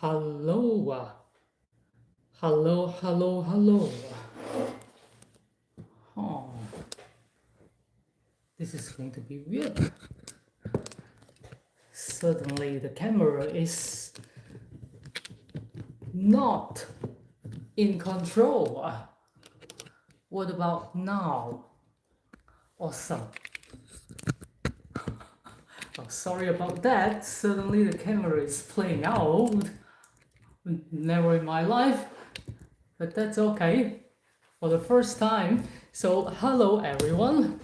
Hello, hello, hello, hello. Oh, this is going to be weird. Suddenly, the camera is not in control. What about now? Awesome. Oh, sorry about that. Suddenly, the camera is playing out. Never in my life, but that's okay. For the first time. So, hello, everyone.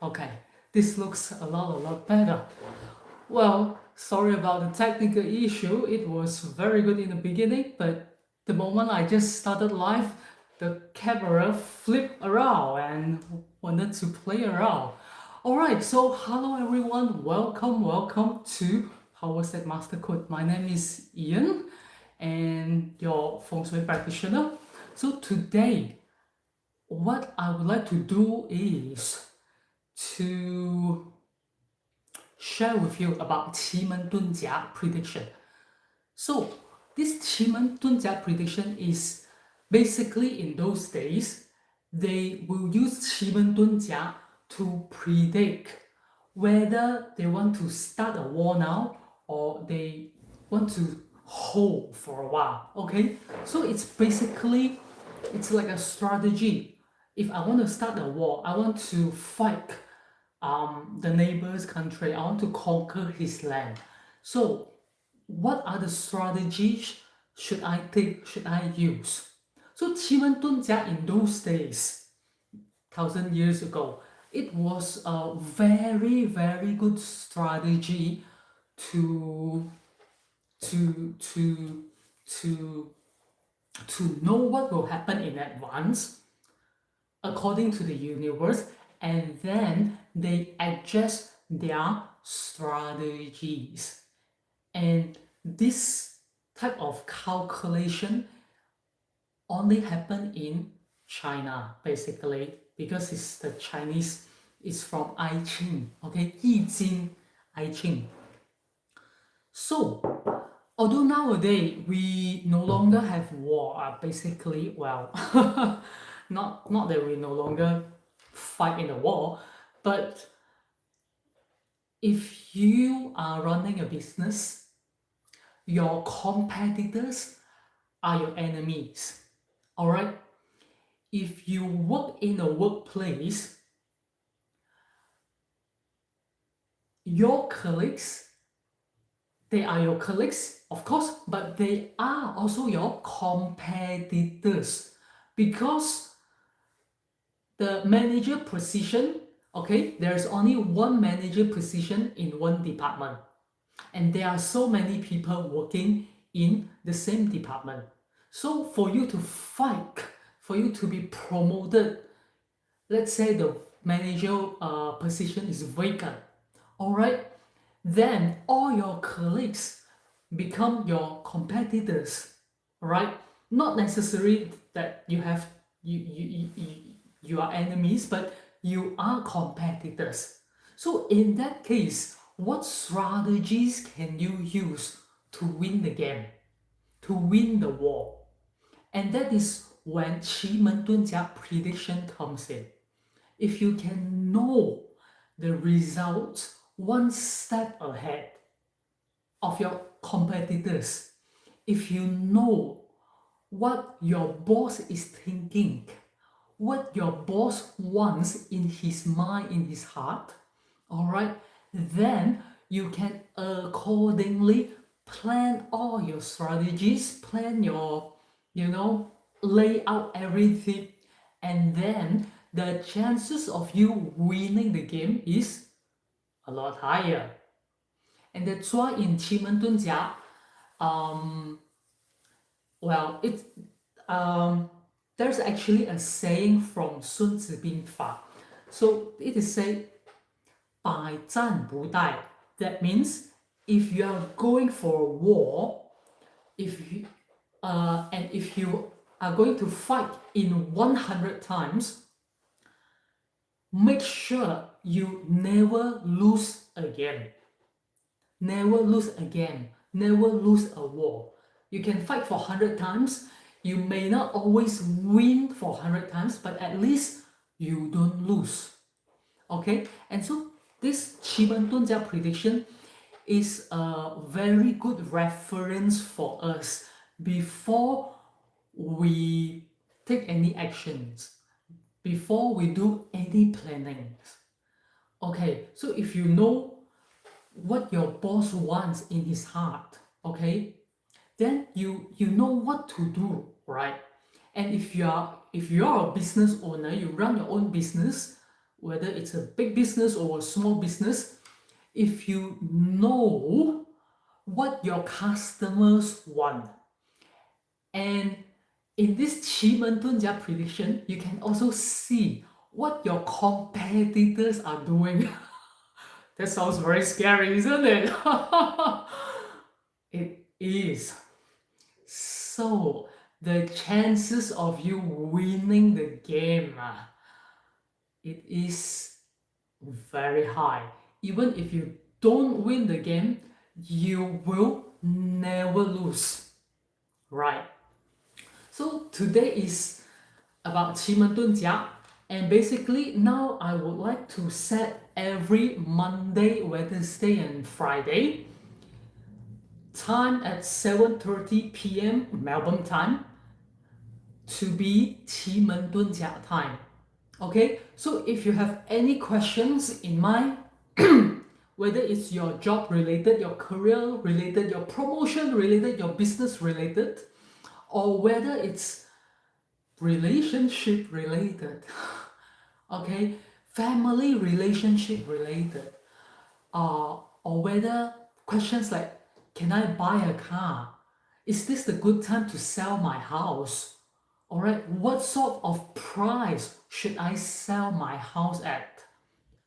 Okay, this looks a lot better. Well, sorry about the technical issue. It was very good in the beginning, but the moment I just started live, the camera flipped around and wanted to play around. Alright, so hello everyone, welcome to PowerStack Master Code. My name is Ian and your feng shui practitioner. So today, what I would like to do is to share with you about 奇门遁甲 prediction. So this 奇门遁甲 prediction is basically in those days they will use 奇门遁甲 to predict whether they want to start a war now or they want to hold for a while. Okay, so it's like a strategy. If I want to start a war, I want to fight the neighbor's country. I want to conquer his land. So, what are the strategies should I take? Should I use? So, 奇门遁甲 in those days, 1,000 years ago, it was a very good strategy to to to to to know what will happen in advance according to the universe, and then they adjust their strategies. And this type of calculation only happen in China, basically, because it's the Chinese, it's from I Ching, okay, 易经, I Ching. So, although nowadays we no longer have war, basically, well, not that we no longer fight in a war, but if you are running a business, your competitors are your enemies. All right? If you work in a workplace, your colleagues, they are your colleagues, of course, but they are also your competitors because the manager position, okay, there's only one manager position in one department, and there are so many people working in the same department. So for you to fight, for you to be promoted, let's say the manager position is vacant, all right, then all your colleagues become your competitors, right? Not necessary that you are enemies, but you are competitors. So in that case, what strategies can you use to win the game, to win the war? And that is when 奇门遁甲 prediction comes in. If you can know the results one step ahead of your competitors, if you know what your boss is thinking, what your boss wants in his mind, in his heart, all right, then you can accordingly plan all your strategies, plan your, lay out everything, and then the chances of you winning the game is a lot higher. And that's why in 奇门遁甲, um, well, it's there's actually a saying from 孙子兵法. So it is said, 百战不殆. That means if you are going for a war, and if you are going to fight in 100 times, make sure you never lose again. Never lose again. Never lose a war. You can fight for 100 times. You may not always win for 100 times, but at least you don't lose. Okay? And so this 奇门遁甲 prediction is a very good reference for us before we take any actions, before we do any planning. Okay, so if you know what your boss wants in his heart, okay, then you know what to do, right? And if you're a business owner, you run your own business, whether it's a big business or a small business, if you know what your customers want, and in this 奇门遁甲 prediction, you can also see what your competitors are doing. That sounds very scary, isn't it? It is. So the chances of you winning the game, it is very high. Even if you don't win the game, you will never lose, right? So today is about 奇门遁甲, and basically now I would like to set every Monday, Wednesday and Friday time at 7:30 p.m. Melbourne time to be 奇门遁甲 time. Okay, so if you have any questions in mind, whether it's your job related, your career related, your promotion related, your business related, or whether it's relationship related, okay, family relationship related, or whether questions like, can I buy a car? Is this the good time to sell my house? All right, what sort of price should I sell my house at?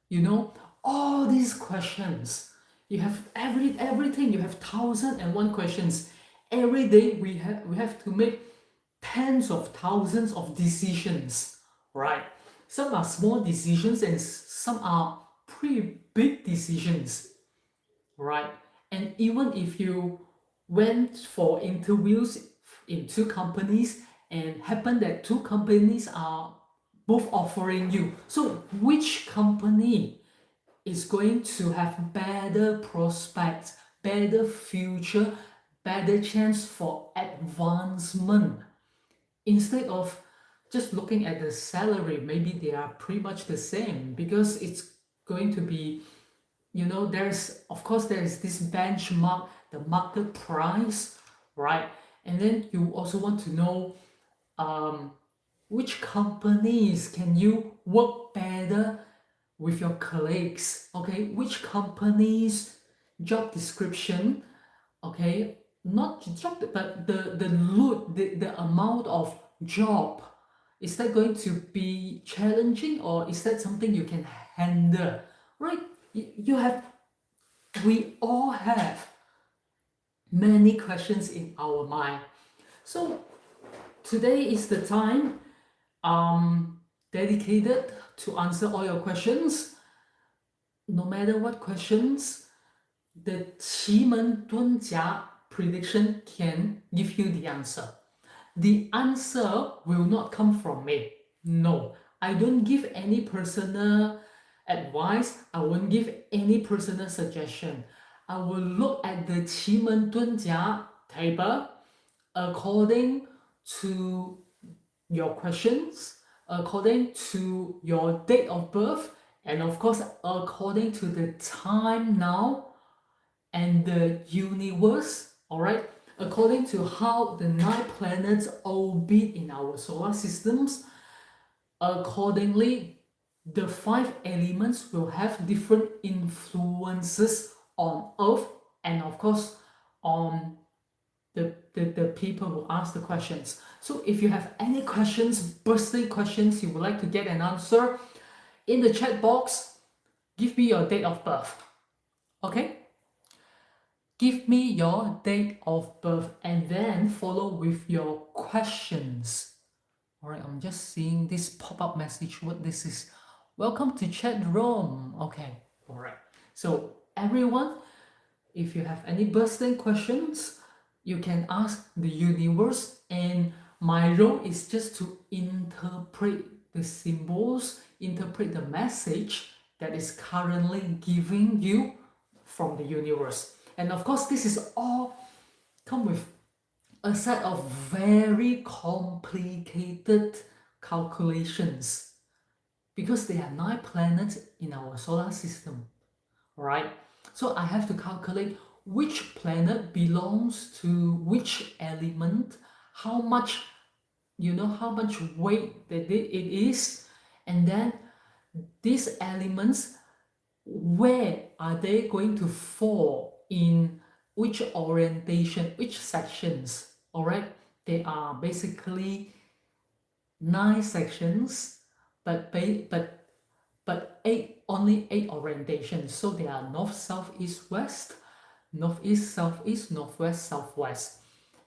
You know, all these questions. You have everything. You have 1,001 questions. Every day we have to make tens of thousands of decisions, right? Some are small decisions and some are pretty big decisions, right? And even if you went for interviews in two companies and happen that two companies are both offering you, so which company is going to have better prospects, better future, better chance for advancement? Instead of just looking at the salary, maybe they are pretty much the same, because it's going to be, you know, there's this benchmark, the market price, right? And then you also want to know which companies can you work better with your colleagues, okay? Which companies job description, okay, not job, but the load, the amount of job, is that going to be challenging, or is that something you can handle, right? We all have many questions in our mind. So today is the time dedicated to answer all your questions. No matter what questions, the 奇门遁甲 prediction can give you the answer. The answer will not come from me. No, I don't give any personal advice. I won't give any personal suggestion. I will look at the 奇门遁甲 table according to your questions, according to your date of birth, and of course according to the time now and the universe, all right, according to how the 9 planets orbit in our solar systems. Accordingly, the 5 elements will have different influences on Earth, and of course on the people who ask the questions. So if you have any questions, bursting questions, you would like to get an answer, in the chat box, give me your date of birth. Okay? Give me your date of birth and then follow with your questions. All right, I'm just seeing this pop-up message. What this is? Welcome to chat room. Okay, all right. So everyone, if you have any bursting questions, you can ask the universe, and my role is just to interpret the symbols, interpret the message that is currently giving you from the universe. And of course, this is all come with a set of very complicated calculations because there are 9 planets in our solar system, right? So I have to calculate which planet belongs to which element, how much, how much weight that it is, and then these elements, where are they going to fall in which orientation, which sections, all right? They are basically 9 sections, but only 8 orientations. So they are north, south, east, west, northeast, southeast, northwest, southwest.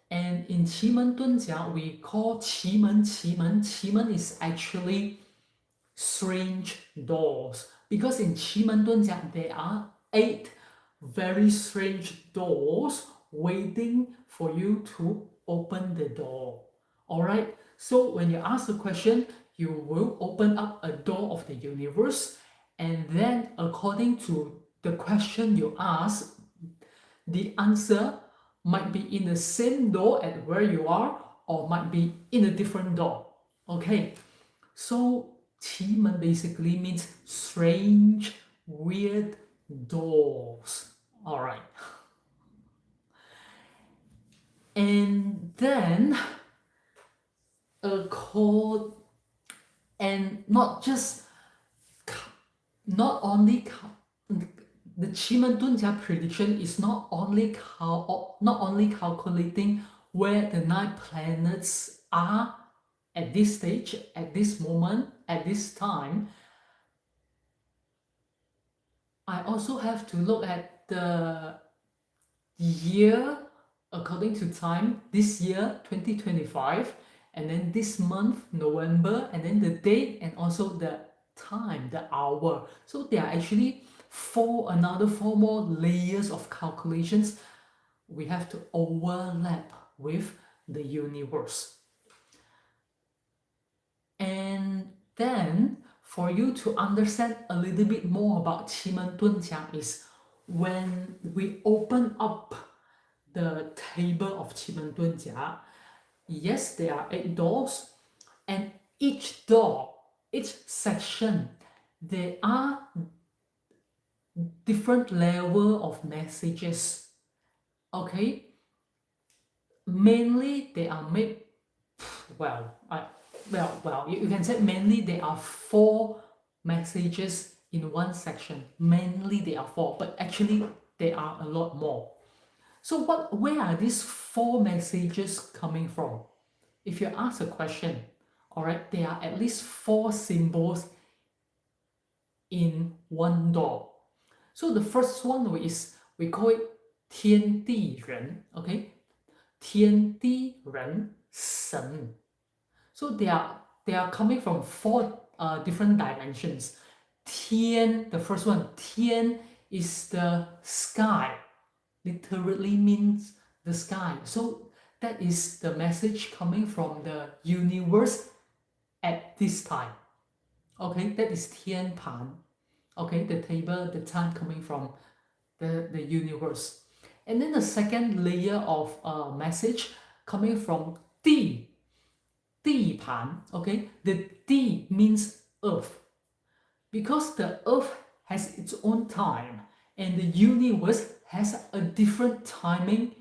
And in 奇门遁甲, we call 奇门. 奇门is actually strange doors, because in 奇门遁甲there are 8 very strange doors waiting for you to open the door. All right, so when you ask a question, you will open up a door of the universe, and then according to the question you ask, the answer might be in the same door at where you are, or might be in a different door. Okay, so 奇门 basically means strange, weird doors. All right. And then and not only the 奇门遁甲 prediction is not only calculating where the 9 planets are at this stage, at this moment, at this time. I also have to look at the year according to time, this year 2025, and then this month November, and then the date, and also the time, the hour. So there are actually another four more layers of calculations we have to overlap with the universe. And then for you to understand a little bit more about 奇门遁甲is when we open up the table of 奇门遁甲. Yes, there are 8 doors, and each door, each section, there are different level of messages. Okay, mainly they are made, you can say mainly there are 4 messages in one section. Mainly there are 4, but actually there are a lot more. So where are these 4 messages coming from? If you ask a question, all right, there are at least 4 symbols in one door. So the first one is, we call it 天地人, okay? 天地人神. So they are coming from 4 different dimensions. 天, the first one, 天 is the sky, literally means the sky. So that is the message coming from the universe at this time. Okay, that is 天盘. Okay, the table, the time coming from the universe. And then the second layer of message coming from 地盘. Okay, the 地 means earth, because the earth has its own time and the universe has a different timing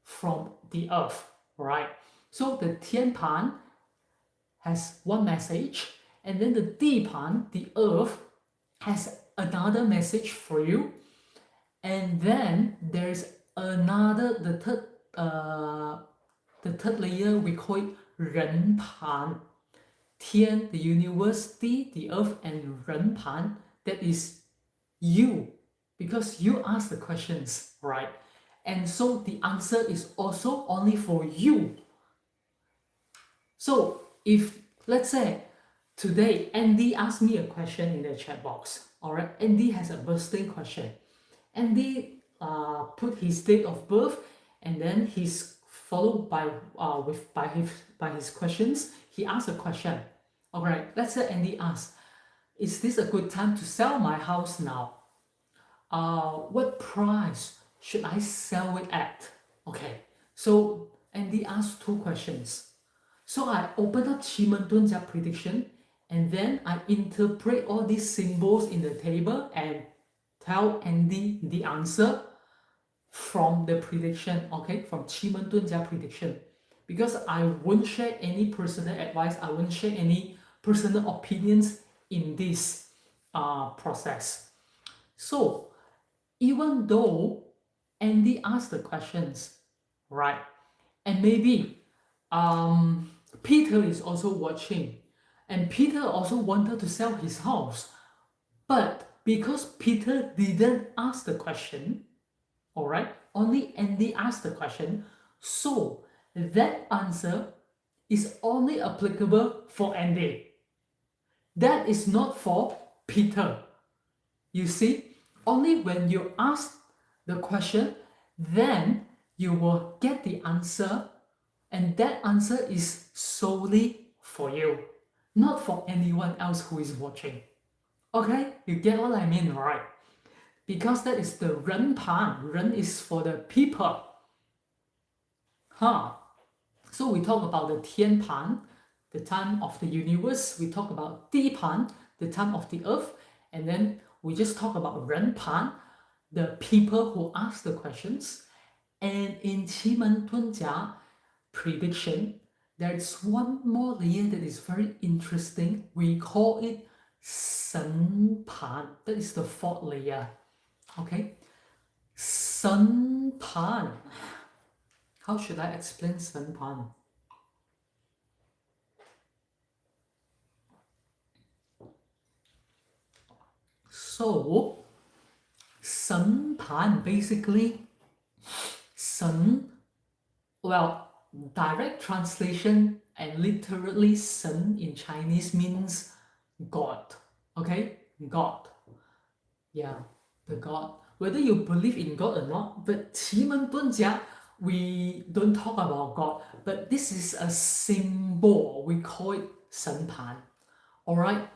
from the earth, right? So the 天盘 has one message, and then the 地盘, the earth, has another message for you. And then there's another, the third layer, we call it 人盘. 天, the universe, 地, the earth, and 人盘, that is you, because you ask the questions, right? And so the answer is also only for you. So if, let's say, Today, Andy asked me a question in the chat box. All right, Andy has a birthday question. Andy put his date of birth, and then he's followed by by his questions. He asked a question. All right, let's say Andy asks, "Is this a good time to sell my house now? What price should I sell it at?" Okay, so Andy asked two questions. So I open up 奇门遁甲 prediction, and then I interpret all these symbols in the table and tell Andy the answer from the prediction, okay, from 奇门遁甲 prediction. Because I won't share any personal advice, I won't share any personal opinions in this process. So even though Andy asked the questions, right, and maybe Peter is also watching, and Peter also wanted to sell his house, but because Peter didn't ask the question, all right, only Andy asked the question, so that answer is only applicable for Andy. That is not for Peter. You see, only when you ask the question, then you will get the answer, and that answer is solely for you, not for anyone else who is watching. Okay, you get what I mean, right? Because that is the 人盘, 人 is for the people. So we talk about the 天盘, the time of the universe. We talk about 地盘, the time of the earth. And then we just talk about 人盘, the people who ask the questions. And in 奇门遁甲 prediction, there's one more layer that is very interesting. We call it 神盘. That is the fourth layer. Okay, 神盘. How should I explain 神盘? So 神盘basically 神, well, direct translation and literally 神 in Chinese means God. Okay, God. Yeah, the God. Whether you believe in God or not, but 奇门遁甲 we don't talk about God, but this is a symbol. We call it 神盘. Alright,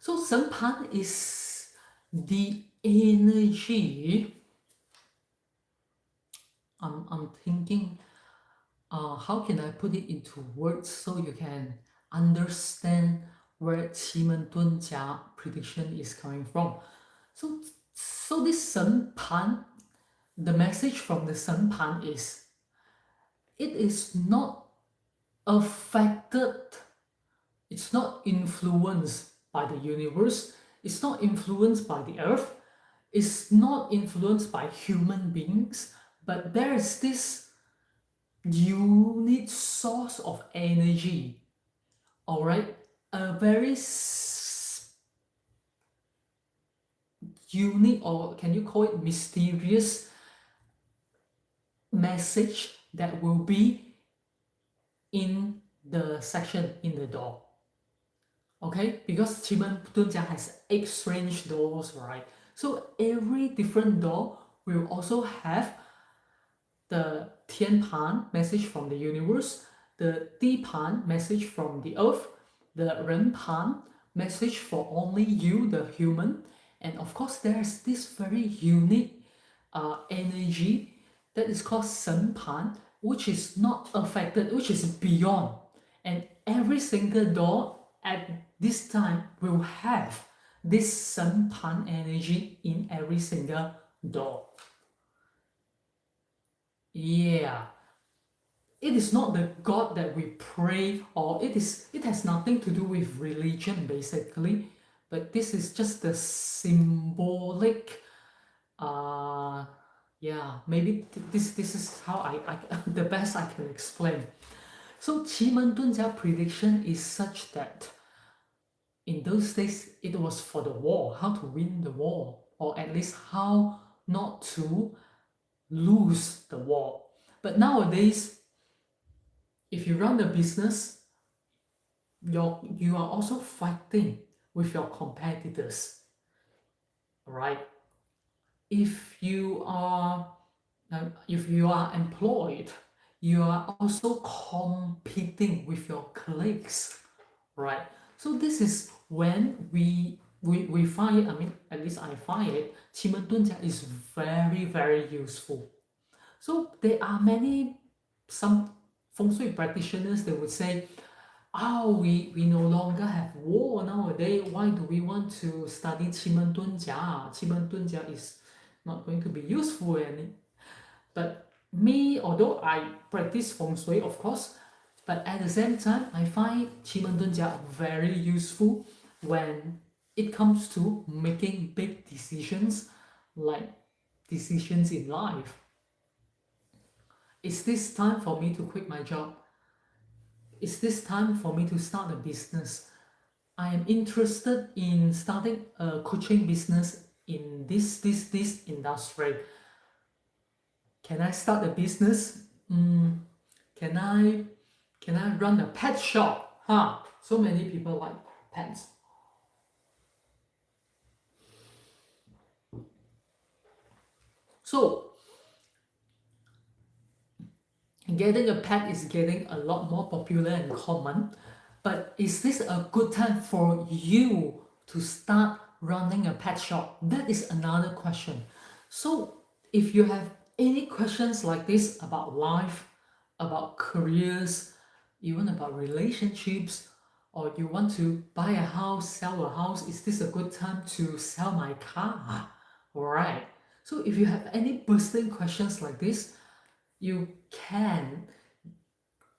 so 神盘 is the energy. I'm thinking, how can I put it into words so you can understand where 奇门遁甲 prediction is coming from. So this 神盘, the message from the 神盘 is, it is not affected, it's not influenced by the universe, it's not influenced by the earth, it's not influenced by human beings, but there is this unique source of energy, all right, a very unique, or can you call it mysterious message that will be in the section in the door. Okay, because 奇门遁甲 has 8 strange doors, right? So every different door will also have the 天盘 message from the universe, the 地盘 message from the earth, the 人盘 message for only you, the human, and of course there's this very unique energy that is called 神盘, which is not affected, which is beyond, and every single door at this time will have this 神盘 energy in every single door. Yeah, it is not the God that we pray, or it has nothing to do with religion basically, but this is just the symbolic, yeah, maybe this is how I the best I can explain. So 奇门遁甲 prediction is such that in those days it was for the war, how to win the war, or at least how not to lose the war. But nowadays, if you run a business, you are also fighting with your competitors, right? If you are if you are employed, you are also competing with your colleagues, right? So this is when we find, I mean, at least I find it, 奇门遁甲 is very, very useful. So there are many, some feng shui practitioners, they would say, oh, we no longer have war nowadays. Why do we want to study 奇门遁甲? 奇门遁甲 is not going to be useful any. But me, although I practice feng shui, of course, but at the same time, I find 奇门遁甲 very useful when it comes to making big decisions, like decisions in life. Is this time for me to quit my job? Is this time for me to start a business? I am interested in starting a coaching business in this industry. Can I start a business? Can I run a pet shop? So many people like pets. So getting a pet is getting a lot more popular and common, but is this a good time for you to start running a pet shop? That is another question. So if you have any questions like this about life, about careers, even about relationships, or you want to buy a house, sell a house, is this a good time to sell my car? Alright. So if you have any bursting questions like this, you can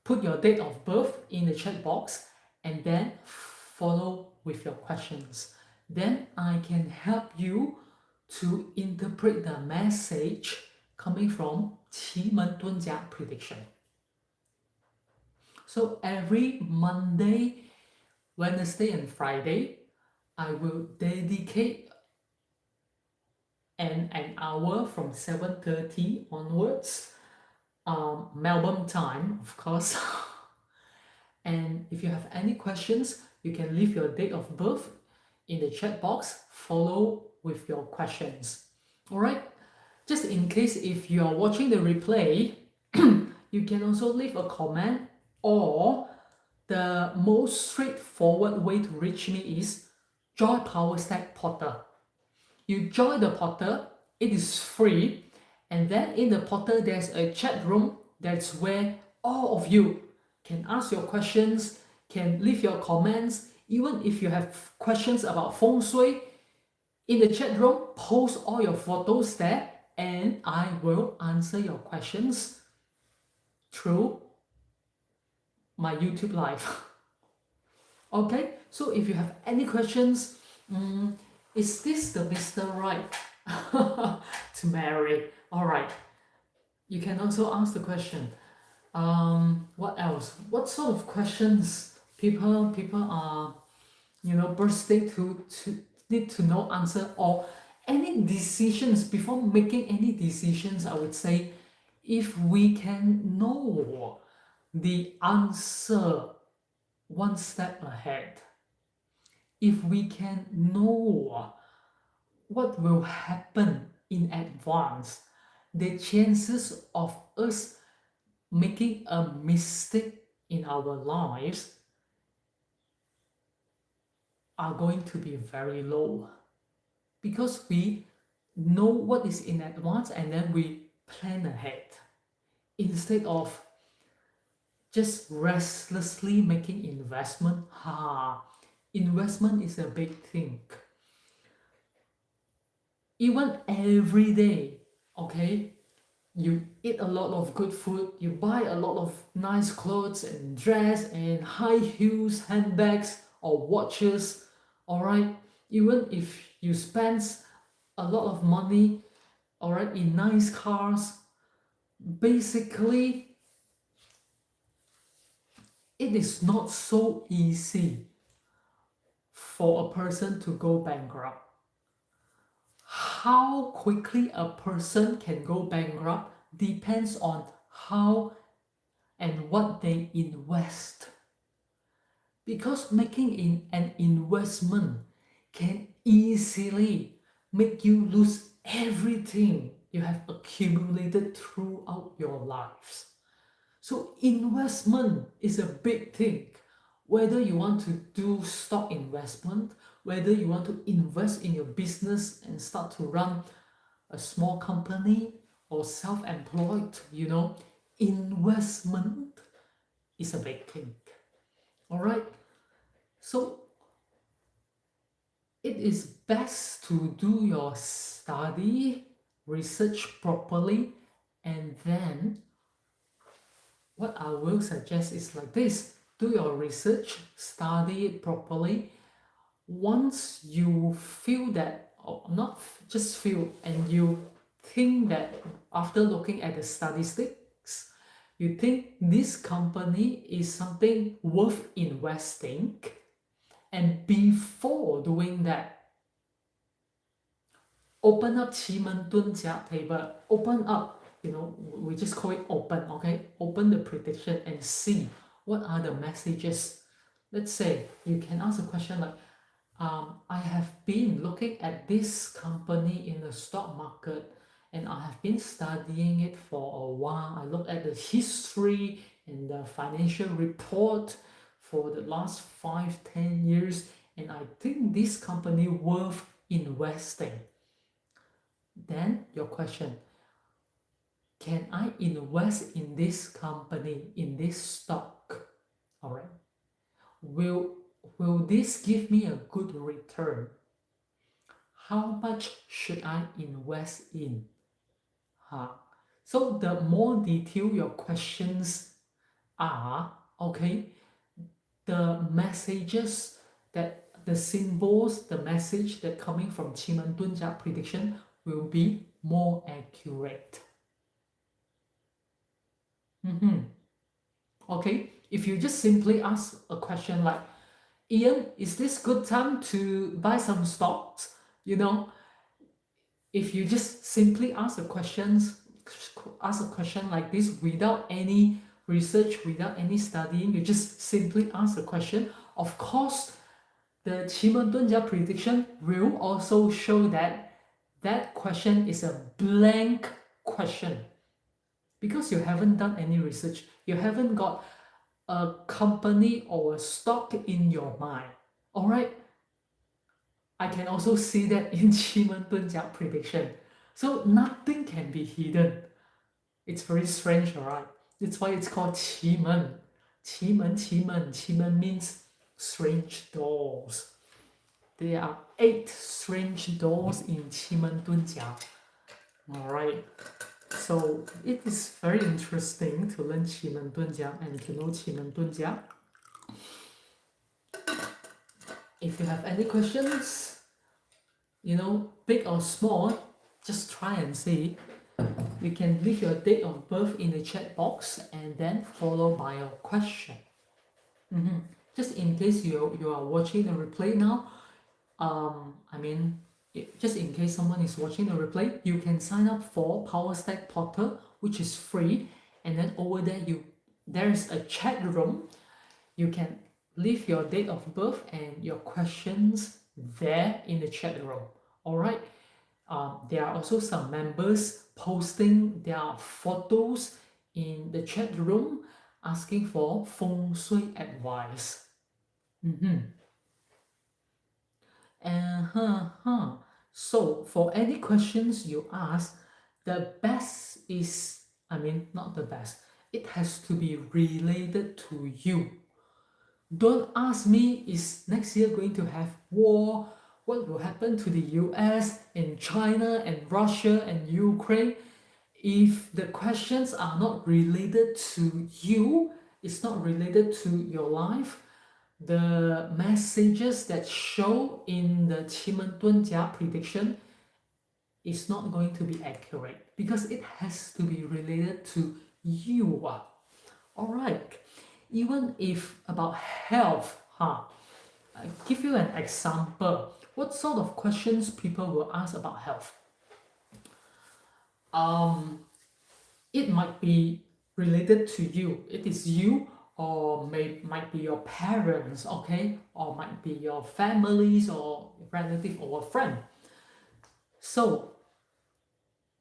put your date of birth in the chat box and then follow with your questions. Then I can help you to interpret the message coming from 奇门遁甲 prediction. So every Monday, Wednesday and Friday, I will dedicate an hour from 7:30 onwards, Melbourne time, of course. And if you have any questions, you can leave your date of birth in the chat box, follow with your questions. All right, just in case if you are watching the replay, you can also leave a comment, or the most straightforward way to reach me is join PowerStack portal. You join the portal, it is free, and then in the portal there's a chat room. That's where all of you can ask your questions, can leave your comments. Even if you have questions about feng shui, in the chat room, post all your photos there, and I will answer your questions through my YouTube live. Okay, so if you have any questions, is this the Mr. Right to marry? All right, you can also ask the question. What else? What sort of questions people are, bursting to need to know answer, or any decisions before making any decisions? I would say, if we can know the answer one step ahead, if we can know what will happen in advance, the chances of us making a mistake in our lives are going to be very low, because we know what is in advance and then we plan ahead, instead of just restlessly making investment. Investment is a big thing. Even every day, okay, you eat a lot of good food, you buy a lot of nice clothes and dress and high heels, handbags or watches, all right, even if you spend a lot of money, all right, in nice cars, basically it is not so easy for a person to go bankrupt. How quickly a person can go bankrupt depends on how and what they invest. because making in an investment can easily make you lose everything you have accumulated throughout your lives. So investment is a big thing. Whether you want to do stock investment, whether you want to invest in your business and start to run a small company or self-employed, investment is a big thing. All right. So it is best to do your study, research properly, and then what I will suggest is like this: do your research, study it properly. Once you feel that, or not just feel, and you think that after looking at the statistics, you think this company is something worth investing, and before doing that, open up 奇门遁甲 table, open up, we just call it open, okay? Open the prediction and see what are the messages. Let's say you can ask a question like, I have been looking at this company in the stock market and I have been studying it for a while. I look at the history and the financial report for the last 5-10 years, and I think this company worth investing. Then your question, can I invest in this company, in this stock? All right. Will this give me a good return? How much should I invest in? So the more detailed your questions are, okay, the messages that the symbols, the message that coming from 奇门遁甲 prediction will be more accurate. Okay, if you just simply ask a question like, Ian, is this good time to buy some stocks? If you just simply ask a question like this without any research, without any studying, you just simply ask a question, of course, the 奇门遁甲 prediction will also show that that question is a blank question because you haven't done any research. You haven't got a company or a stock in your mind. All right. I can also see that in 奇门遁甲 prediction. So nothing can be hidden. It's very strange, alright? That's why it's called 奇门. 奇门 means strange doors. There are 8 strange doors in 奇门遁甲. Alright. So it is very interesting to learn 奇门遁甲 and to know 奇门遁甲. If you have any questions, big or small, just try and see. You can leave your date of birth in the chat box and then follow by your question. Just in case you are watching the replay now, just in case someone is watching the replay, you can sign up for PowerStack portal, which is free, and then over there there's a chat room. You can leave your date of birth and your questions there in the chat room. All right. There are also some members posting their photos in the chat room asking for feng shui advice. So for any questions you ask, the best is, not the best, it has to be related to you. Don't ask me, is next year going to have war? What will happen to the US and China and Russia and Ukraine? If the questions are not related to you, it's not related to your life, the messages that show in the 奇门遁甲 prediction is not going to be accurate because it has to be related to you. Alright. Even if about health, I give you an example. What sort of questions people will ask about health? It might be related to you. It is you or might be your parents, okay, or might be your families or relative or a friend. So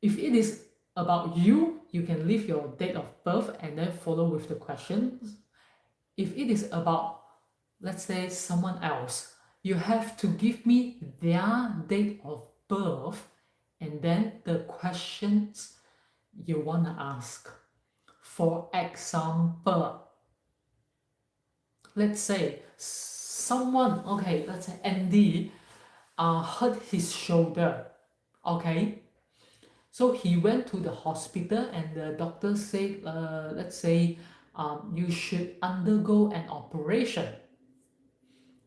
if it is about you, you can leave your date of birth and then follow with the questions. If it is about, let's say, someone else, you have to give me their date of birth and then the questions you want to ask. For example, let's say someone, okay, let's say Andy hurt his shoulder, okay? So he went to the hospital and the doctor said, let's say, you should undergo an operation.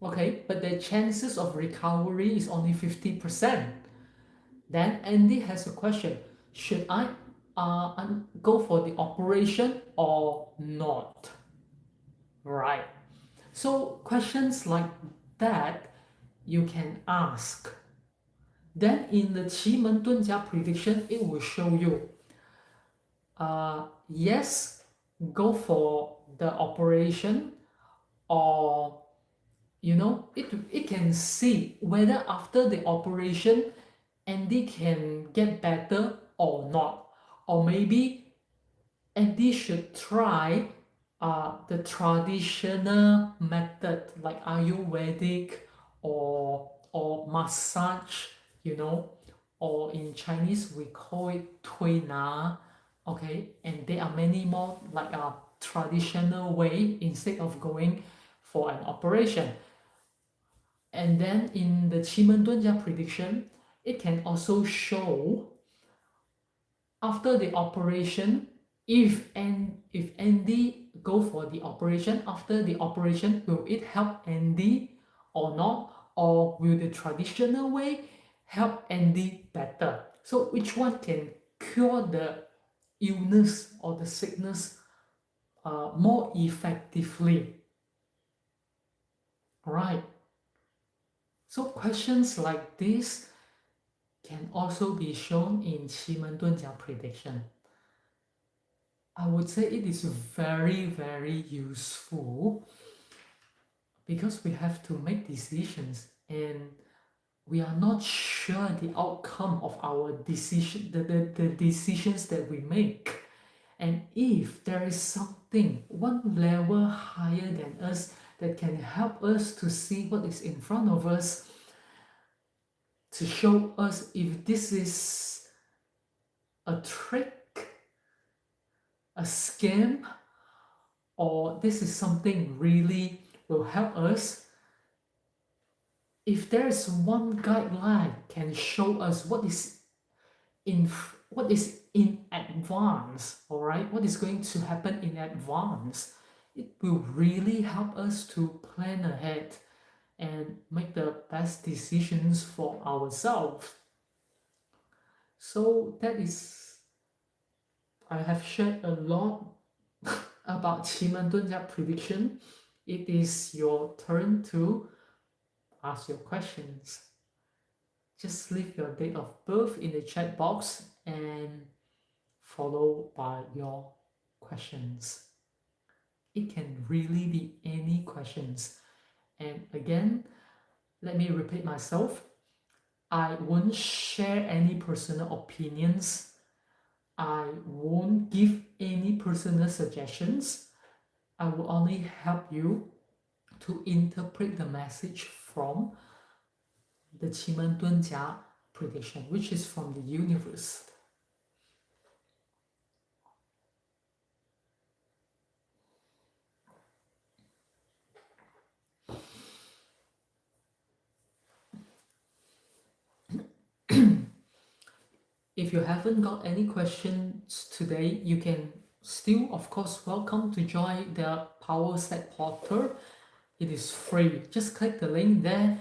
Okay, but the chances of recovery is only 50%. Then Andy has a question. Should I go for the operation or not? Right. So questions like that you can ask. Then in the 奇门遁甲 prediction, it will show you, yes, go for the operation, or it can see whether after the operation Andy can get better or not, or maybe Andy should try the traditional method like Ayurvedic or massage, or in Chinese we call it 推拿, okay, and there are many more like a traditional way instead of going for an operation. And then in the 奇门遁甲 prediction, it can also show after the operation, if Andy go for the operation, after the operation, will it help Andy or not? Or will the traditional way help Andy better? So which one can cure the illness or the sickness more effectively? Right. So questions like this can also be shown in 奇门遁甲 prediction. I would say it is very, very useful because we have to make decisions and we are not sure the outcome of our decision, the decisions that we make. And if there is something one level higher than us that can help us to see what is in front of us, to show us if this is a trick, a scam, or this is something really will help us. If there is one guideline can show us what is in advance, all right, what is going to happen in advance, it will really help us to plan ahead and make the best decisions for ourselves. So that is, I have shared a lot about 奇门遁甲 prediction. It is your turn to ask your questions. Just leave your date of birth in the chat box and follow by your questions. It can really be any questions. And again, let me repeat myself. I won't share any personal opinions. I won't give any personal suggestions. I will only help you to interpret the message from the 奇门遁甲 prediction, which is from the universe. If you haven't got any questions today, you can still, of course, welcome to join the PowerStack portal. It is free. Just click the link there.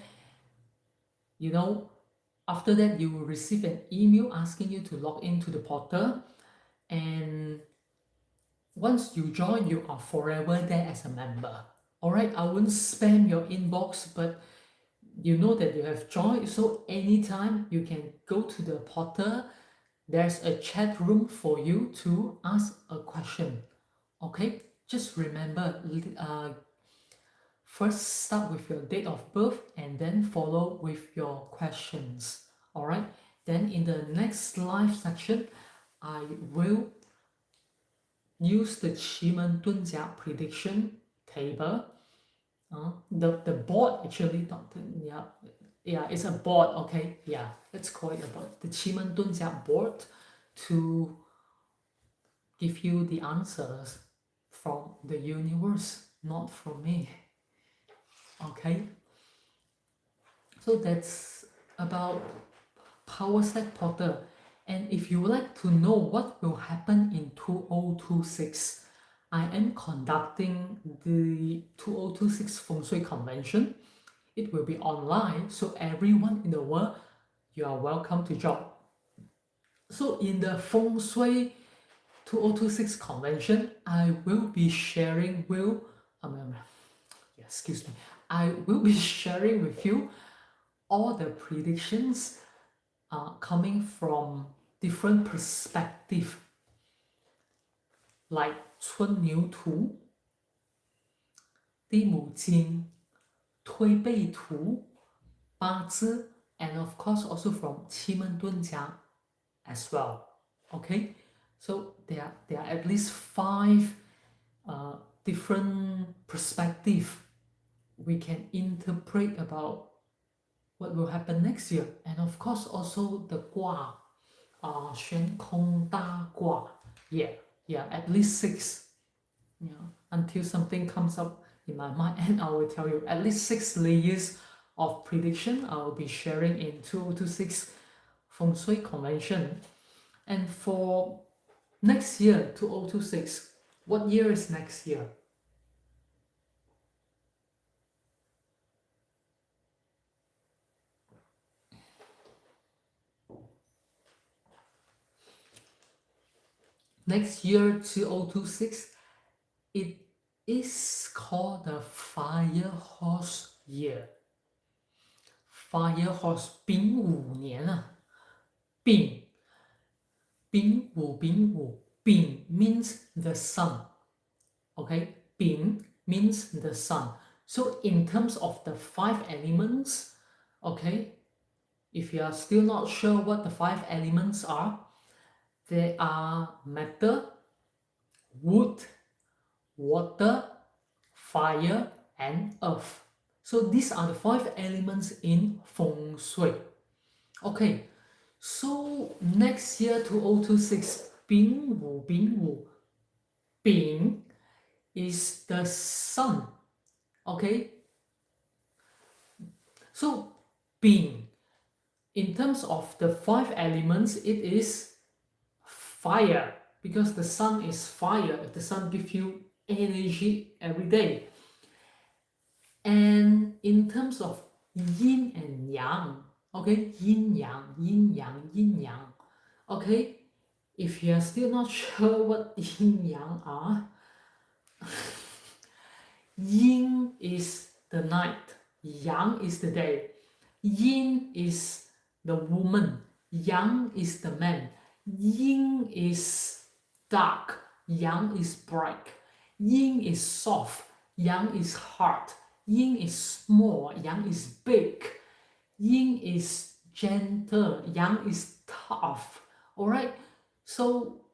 After that, you will receive an email asking you to log into the portal. And once you join, you are forever there as a member. All right, I won't spam your inbox, but you know that you have joined, so anytime you can go to the portal. There's a chat room for you to ask a question. Okay, just remember, first start with your date of birth and then follow with your questions. All right. Then in the next live section, I will use the 奇门遁甲 prediction table. The board actually not yeah it's a board, okay, yeah, let's call it a board, the 奇门遁甲 board, to give you the answers from the universe, not from me. Okay, so that's about PowerStack Portal. And if you would like to know what will happen in 2026, I am conducting the 2026 Feng Shui Convention. It will be online, so everyone in the world, you are welcome to join. So in the Feng Shui 2026 convention, I will be sharing excuse me, I will be sharing with you all the predictions coming from different perspectives, like 春牛图、地母经、推背图、八字, and of course also from 奇门遁甲 as well. Okay, so there are at least 5 different perspectives we can interpret about what will happen next year, and of course also the 卦, 悬空大卦, yeah, at least 6, until something comes up in my mind, and I will tell you at least 6 layers of prediction I will be sharing in 2026 Feng Shui Convention. And for next year, 2026, what year is next year? Next year, 2026, it is called the Fire Horse Year. Fire Horse 丙午年啊，丙午 丙 means the sun. Okay, 丙 means the sun. So in terms of the 5 elements, okay, if you are still not sure what the 5 elements are, they are metal, wood, water, fire, and earth. So these are the 5 elements in Feng Shui. Okay, so next year, 2026, 丙午 丙 is the sun. Okay, so 丙, in terms of the 5 elements, it is fire, because the sun is fire. The sun gives you energy every day. And in terms of yin and yang, okay, yin yang, okay, if you are still not sure what yin yang are, yin is the night, yang is the day. Yin is the woman, yang is the man. Yin is dark, yang is bright. Yin is soft, yang is hard. Yin is small, yang is big. Yin is gentle, yang is tough. Alright, so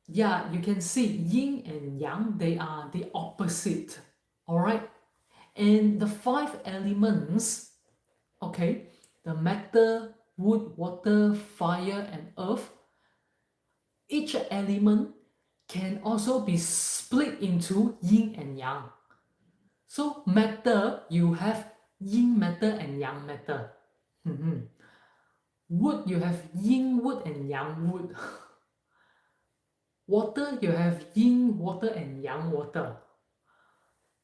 yeah, you can see yin and yang, they are the opposite. Alright, and the 5 elements, okay, the metal, wood, water, fire, and earth, each element can also be split into yin and yang. So metal, you have yin metal and yang metal. Wood, you have yin wood and yang wood. Water, you have yin water and yang water.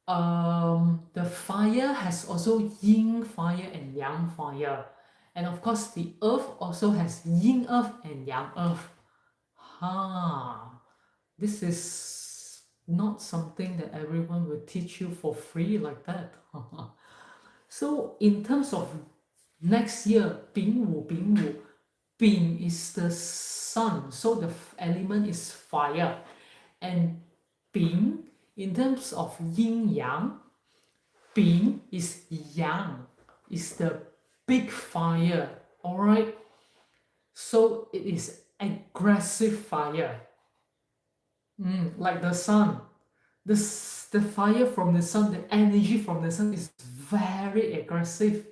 The fire has also yin fire and yang fire. And of course, the earth also has yin earth and yang earth. This is not something that everyone will teach you for free like that. So in terms of next year, 丙午 丙 is the sun, so the element is fire, and 丙 In terms of yin yang, Bing is yang, is the big fire, alright? So it is aggressive fire, like the sun. The fire from the sun, the energy from the sun is very aggressive.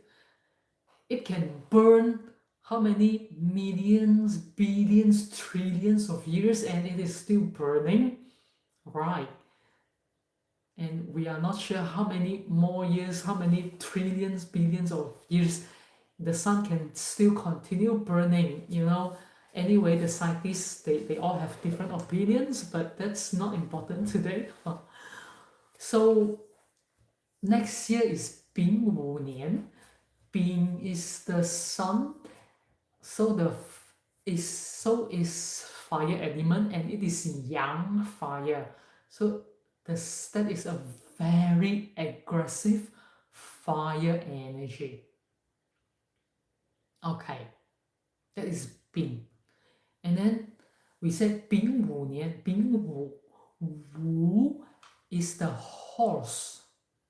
It can burn how many millions, billions, trillions of years and it is still burning, right? And we are not sure how many more years, how many trillions, billions of years the sun can still continue burning, you know. Anyway, the scientists, they all have different opinions, but that's not important today. So next year is 丙午年. Bing is the sun, so is fire element and it is yang fire. So that is a very aggressive fire energy. Okay, that is Bing. And then we said 丙午年, 丙午, Wu is the horse.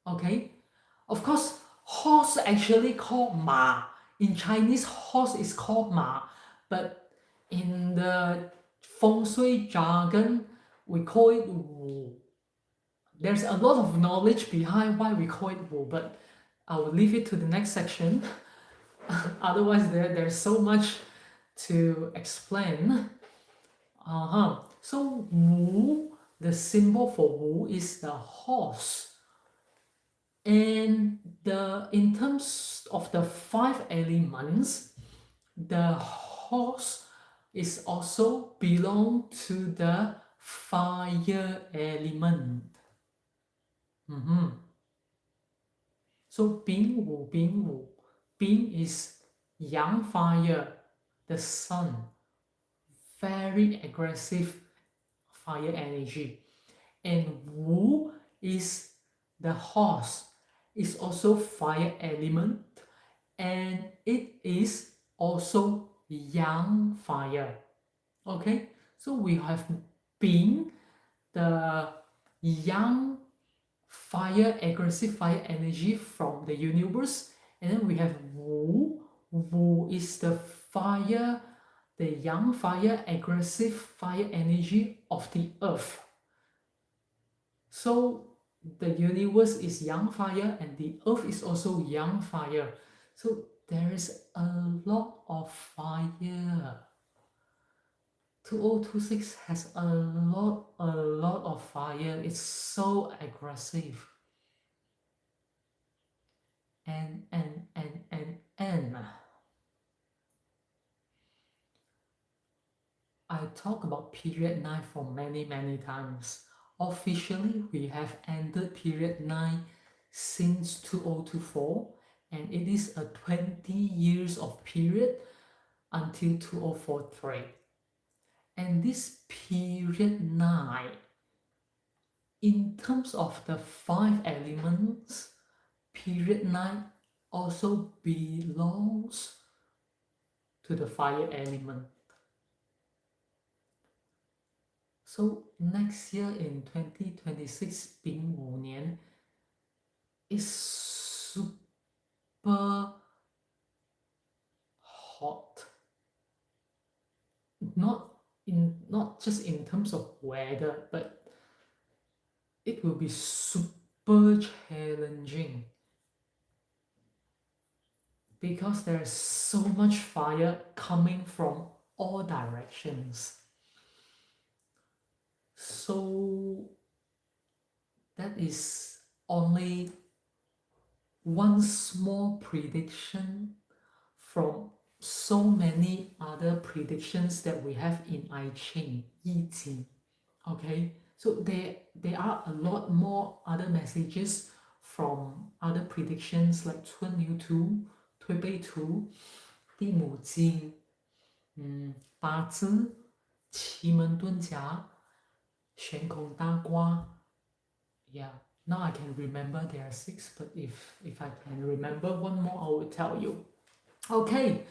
Okay, of course, horse actually called Ma. In Chinese, horse is called Ma, but in the feng shui jargon, we call it Wu. There's a lot of knowledge behind why we call it Wu, but I will leave it to the next section. Otherwise, there's so much to explain. So Wu, the symbol for Wu is the horse. And in terms of the 5 elements, the horse is also belong to the fire element. So 丙午, Bing is yang fire, the sun, very aggressive fire energy. And Wu is the horse, is also fire element, and it is also yang fire. Okay, so we have Bing, the yang fire, aggressive fire energy from the universe, and then we have Wu. Wu is the fire, the yang fire, aggressive fire energy of the earth. So the universe is yang fire and the earth is also yang fire. So there is a lot of fire. 2026 has a lot of fire. It's so aggressive. And I talk about period 9 for many times. Officially, we have ended period 9 since 2024, and it is a 20 years of period until 2043. And this period 9, in terms of the 5 elements, period 9 also belongs to the fire element. So next year in 2026, 丙午年 is super hot. Not just in terms of weather, but it will be super challenging because there's so much fire coming from all directions. So that is only one small prediction from so many other predictions that we have in I Ching, Yi Jing. Okay, so there are a lot more other messages from other predictions like 春牛图、推背图、地母经、八字、奇门遁甲、悬空大卦. Yeah, now I can remember there are 6, but if I can remember one more, I will tell you. Okay,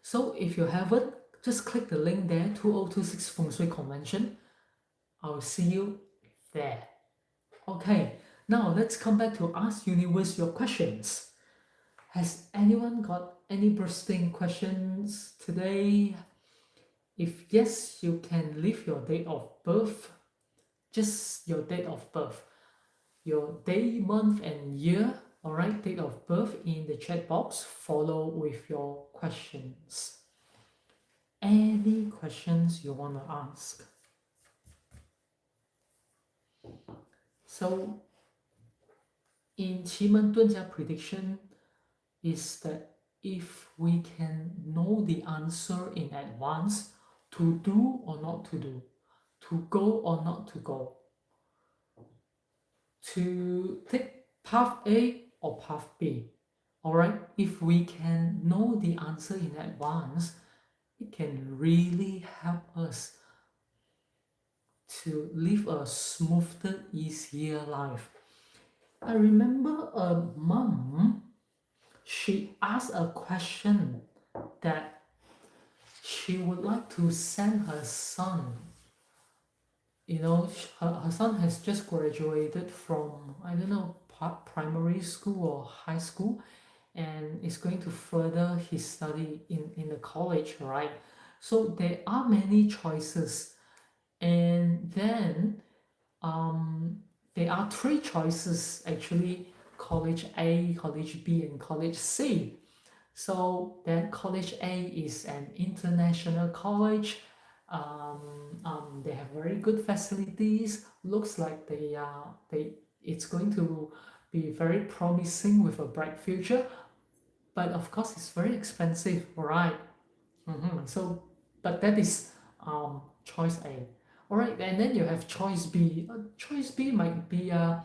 so if you haven't, just click the link there, 2026 Feng Shui Convention. I will see you there. Okay, now let's come back to Ask Universe your questions. Has anyone got any bursting questions today? If yes, you can leave your date of birth, just your date of birth, your day, month, and year, all right, date of birth in the chat box, follow with your questions. Any questions you want to ask? So, in 奇门遁甲 prediction is that if we can know the answer in advance, to do or not to do, to go or not to go, to take path A or path B. All right, if we can know the answer in advance, it can really help us to live a smoother, easier life. I remember a mom, she asked a question that she would like to send her son. You know, her son has just graduated from, I don't know, primary school or high school, and is going to further his study in the college, right? So there are many choices, and then there are three choices actually: college A, college B, and college C. So then college A is an international college. They have very good facilities. Looks like it's going to be very promising with a bright future. But of course, it's very expensive, right? So, but that is choice A. All right, and then you have choice B. Choice B might be a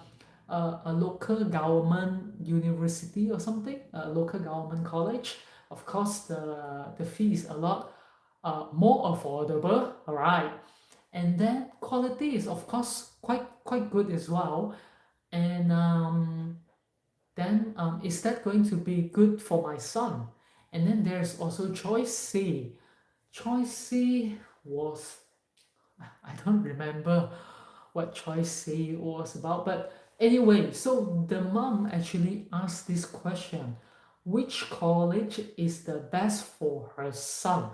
local government university or something, a local government college. Of course, the fee is a lot more affordable. All right, and then quality is of course quite good as well. And then is that going to be good for my son? And then there's also choice C. Choice C was, I don't remember what choice C was about, but anyway, so the mom actually asked this question: which college is the best for her son?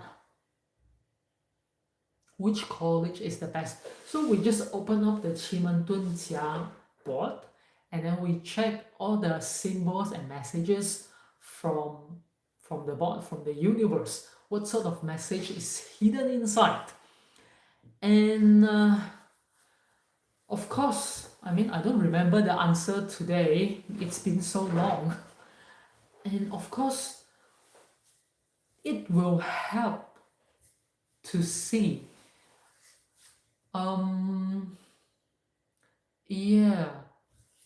Which college is the best? So we just open up the 奇门遁甲 board, and then we check all the symbols and messages from the board, from the universe. What sort of message is hidden inside? And of course, I mean, I don't remember the answer today. It's been so long. And of course, it will help to see. Yeah.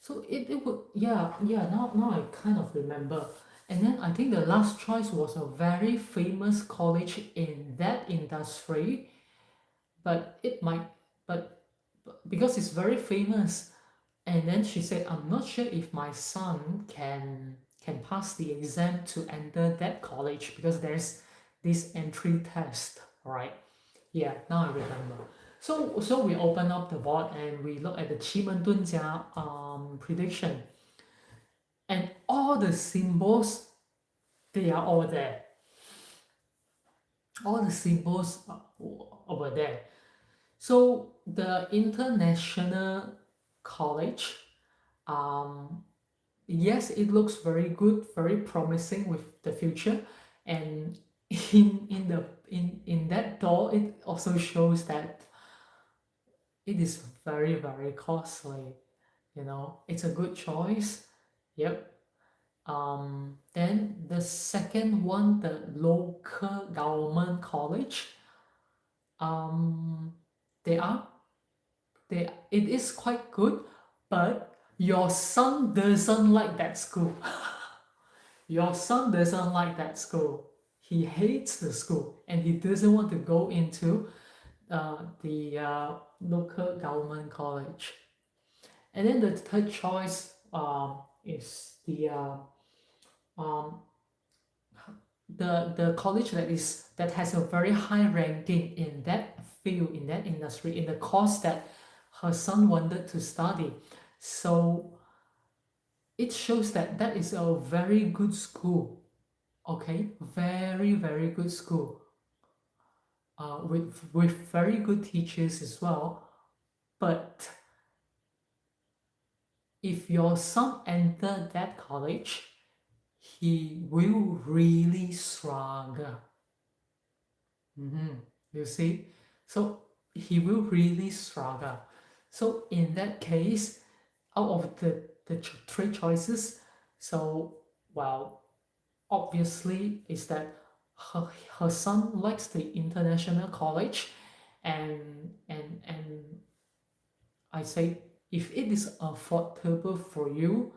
So it would, yeah, now I kind of remember. And then I think the last choice was a very famous college in that industry, but it might, but because it's very famous. And then she said, I'm not sure if my son can pass the exam to enter that college because there's this entry test, right? Yeah, now I remember. So we open up the board and we look at the 奇门遁甲 prediction, and all the symbols, they are all there. All the symbols are over there. So the international college, yes, it looks very good, very promising with the future, and in that door, it also shows that it is very costly. You know, it's a good choice. Yep. Then the second one, the local government college, um, they are it is quite good, but your son doesn't like that school. Your son doesn't like that school. He hates the school and he doesn't want to go into the local government college. And then the third choice is um, the college that has a very high ranking in that field, in that industry, in the course that her son wanted to study. So it shows that that is a very good school. Okay, very, very good school. With very good teachers as well. But if your son enter that college, he will really struggle. You see, so he will really struggle. So in that case, out of the three choices, so well, obviously is that her son likes the international college, and I say if it is affordable for you,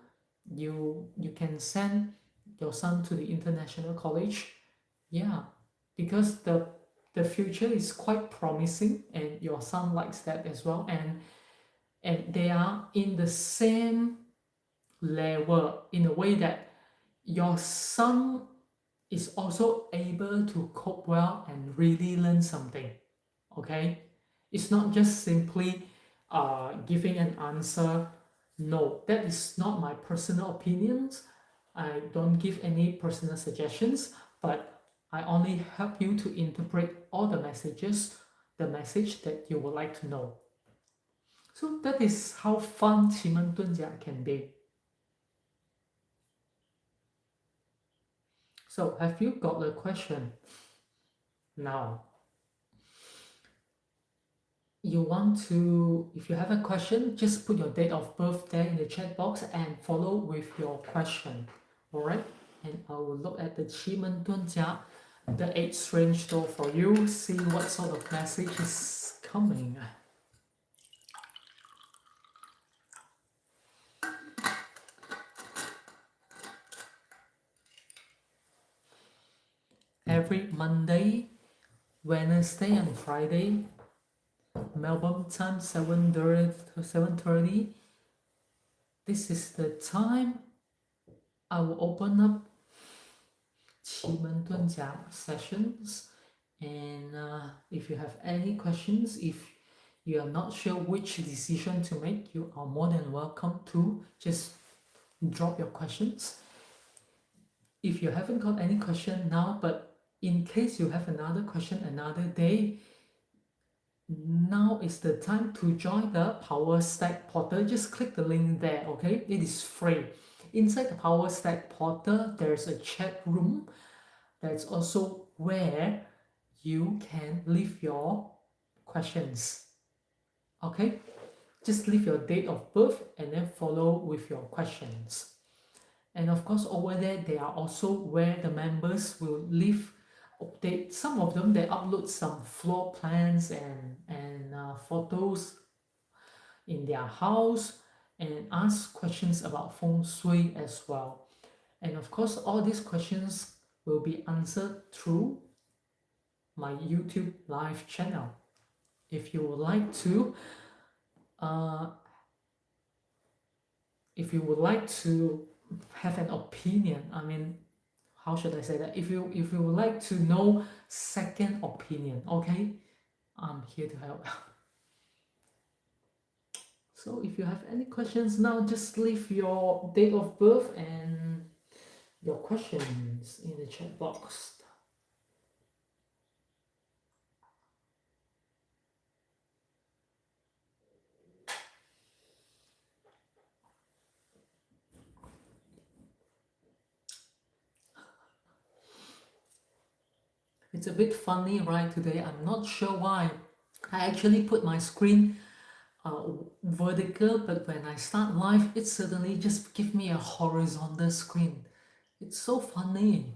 you can send your son to the international college. Yeah, because the future is quite promising and your son likes that as well, and they are in the same level in a way that your son is also able to cope well and really learn something. Okay, it's not just simply giving an answer. No, that is not my personal opinions. I don't give any personal suggestions, but I only help you to interpret all the messages, the message that you would like to know. So that is how fun 奇门遁甲 can be. So have you got a question? Now, you want to, if you have a question, just put your date of birth there in the chat box and follow with your question. Alright? And I will look at the 奇门遁甲, the 8 strange door for you, see what sort of message is coming. Every Monday, Wednesday and Friday, Melbourne time 7:30. This is the time I will open up 奇门遁甲 sessions, and if you have any questions, if you are not sure which decision to make, you are more than welcome to just drop your questions. If you haven't got any question now, but in case you have another question another day, now is the time to join the PowerStack portal. Just click the link there, okay? It is free. Inside the PowerStack portal, there's a chat room. That's also where you can leave your questions. Okay? Just leave your date of birth and then follow with your questions. And of course, over there, they are also where the members will leave update. Some of them, they upload some floor plans and photos in their house and ask questions about feng shui as well. And of course, all these questions will be answered through my YouTube live channel. If you would like to have an opinion, I mean, how should I say that? If you would like to know second opinion, okay, I'm here to help. So if you have any questions now, just leave your date of birth and your questions in the chat box. It's a bit funny, right, today. I'm not sure why. I actually put my screen vertical, but when I start live, it suddenly just gives me a horizontal screen. It's so funny.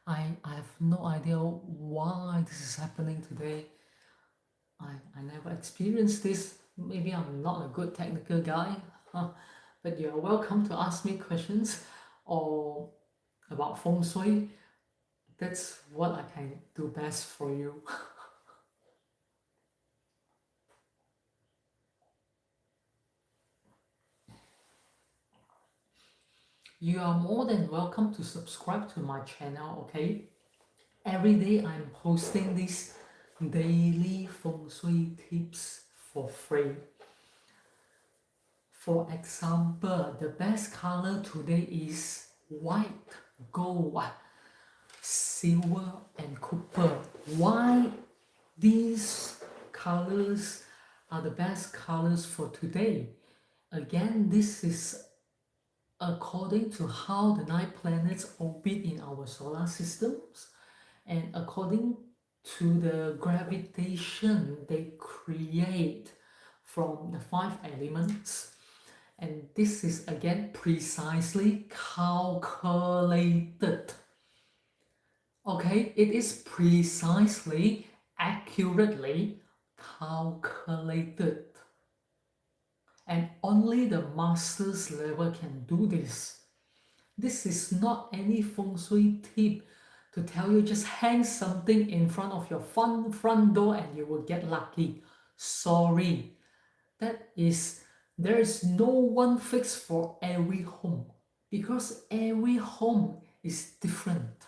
I have no idea why this is happening today. I never experienced this. Maybe I'm not a good technical guy, but you're welcome to ask me questions or about feng shui. That's what I can do best for you. You are more than welcome to subscribe to my channel, okay? Every day I'm posting these daily feng shui tips for free. For example, the best color today is white, gold, silver, and copper. Why these colors are the best colors for today? Again, this is according to how the 9 planets orbit in our solar systems and according to the gravitation they create from the 5 elements. And this is again precisely calculated. Okay, it is precisely, accurately calculated. And only the master's level can do this. This is not any feng shui tip to tell you just hang something in front of your front door and you will get lucky. Sorry, there is no one fix for every home because every home is different.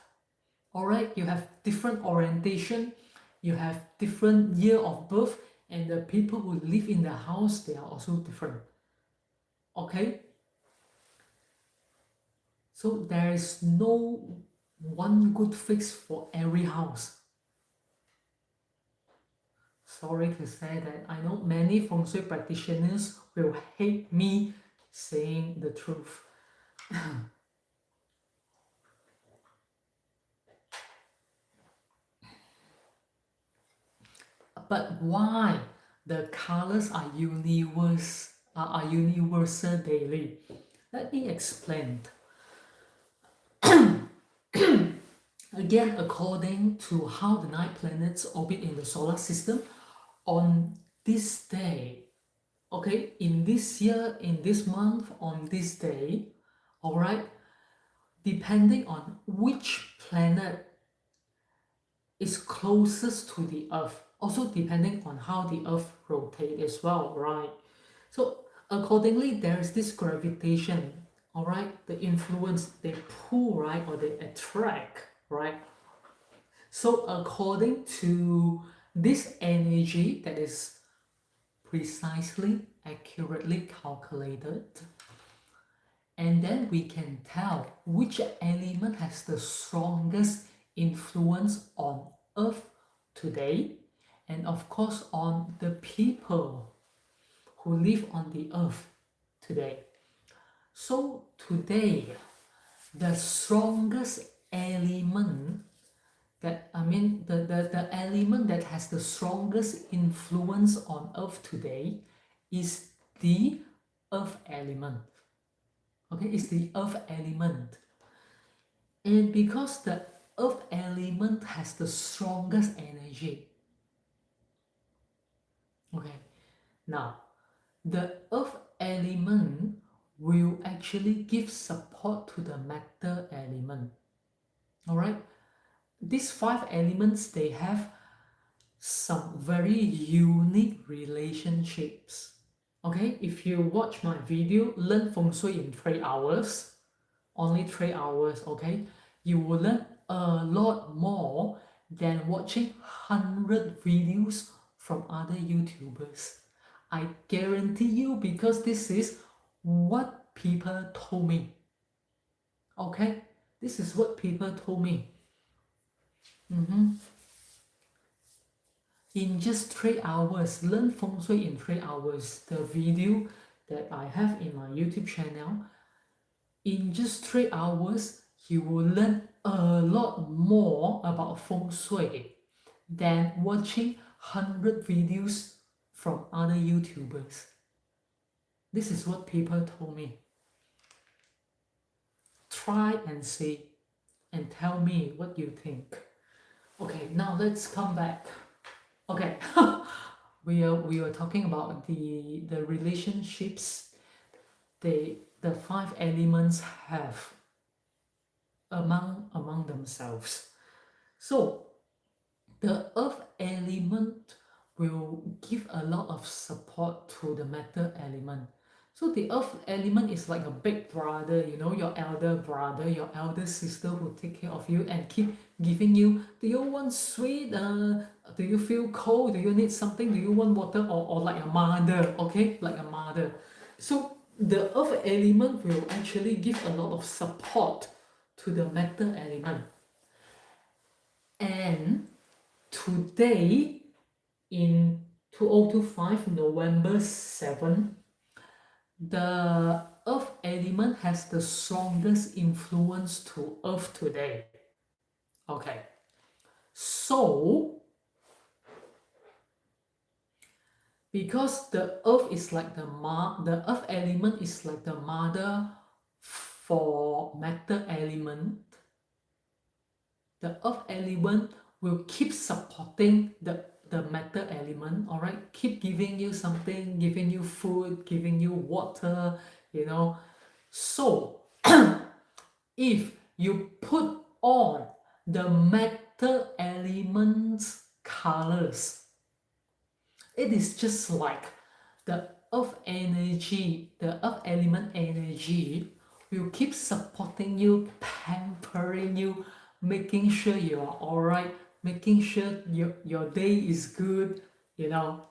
Alright, you have different orientation, you have different year of birth, and the people who live in the house, they are also different. Okay? So there is no one good fix for every house. Sorry to say that I know many feng shui practitioners will hate me saying the truth. But why the colors are universal daily? Let me explain. Again, according to how the 9 planets orbit in the solar system, on this day, okay, in this year, in this month, on this day, all right, depending on which planet is closest to the Earth, also depending on how the Earth rotates as well, right? So accordingly, there is this gravitation, all right, the influence they pull, right, or they attract, right? So according to this energy that is precisely, accurately calculated, and then we can tell which element has the strongest influence on Earth today, and of course on the people who live on the Earth today. So today, the strongest element that the element that has the strongest influence on Earth today is the Earth element. Okay, it's the Earth element. And because the Earth element has the strongest energy, okay, now the Earth element will actually give support to the matter element. All right, these 5 elements, they have some very unique relationships. Okay, if you watch my video, learn feng shui in 3 hours, only 3 hours, okay, you will learn a lot more than watching 100 videos from other YouTubers. I guarantee you, because this is what people told me. Okay, this is what people told me. In just 3 hours, learn feng shui in 3 hours. The video that I have in my YouTube channel, in just 3 hours, you will learn a lot more about feng shui than watching 100 videos from other YouTubers. This is what people told me. Try and see and tell me what you think. Okay, now let's come back. Okay, we were talking about the relationships the 5 elements have among themselves. So the earth element will give a lot of support to the matter element. So the earth element is like a big brother, you know, your elder brother, your elder sister who take care of you and keep giving you, do you want sweet? Do you feel cold? Do you need something? Do you want water? Or like a mother, okay? Like a mother. So the earth element will actually give a lot of support to the metal element. And today, in 2025, November 7, the earth element has the strongest influence to earth today. Okay, so because the earth is like the earth element is like the mother for metal element, the earth element will keep supporting the metal element, all right, keep giving you something, giving you food, giving you water, you know. So if you put on the metal element's colors, it is just like the earth energy, the earth element energy will keep supporting you, pampering you, making sure you are all right, making sure your day is good, you know.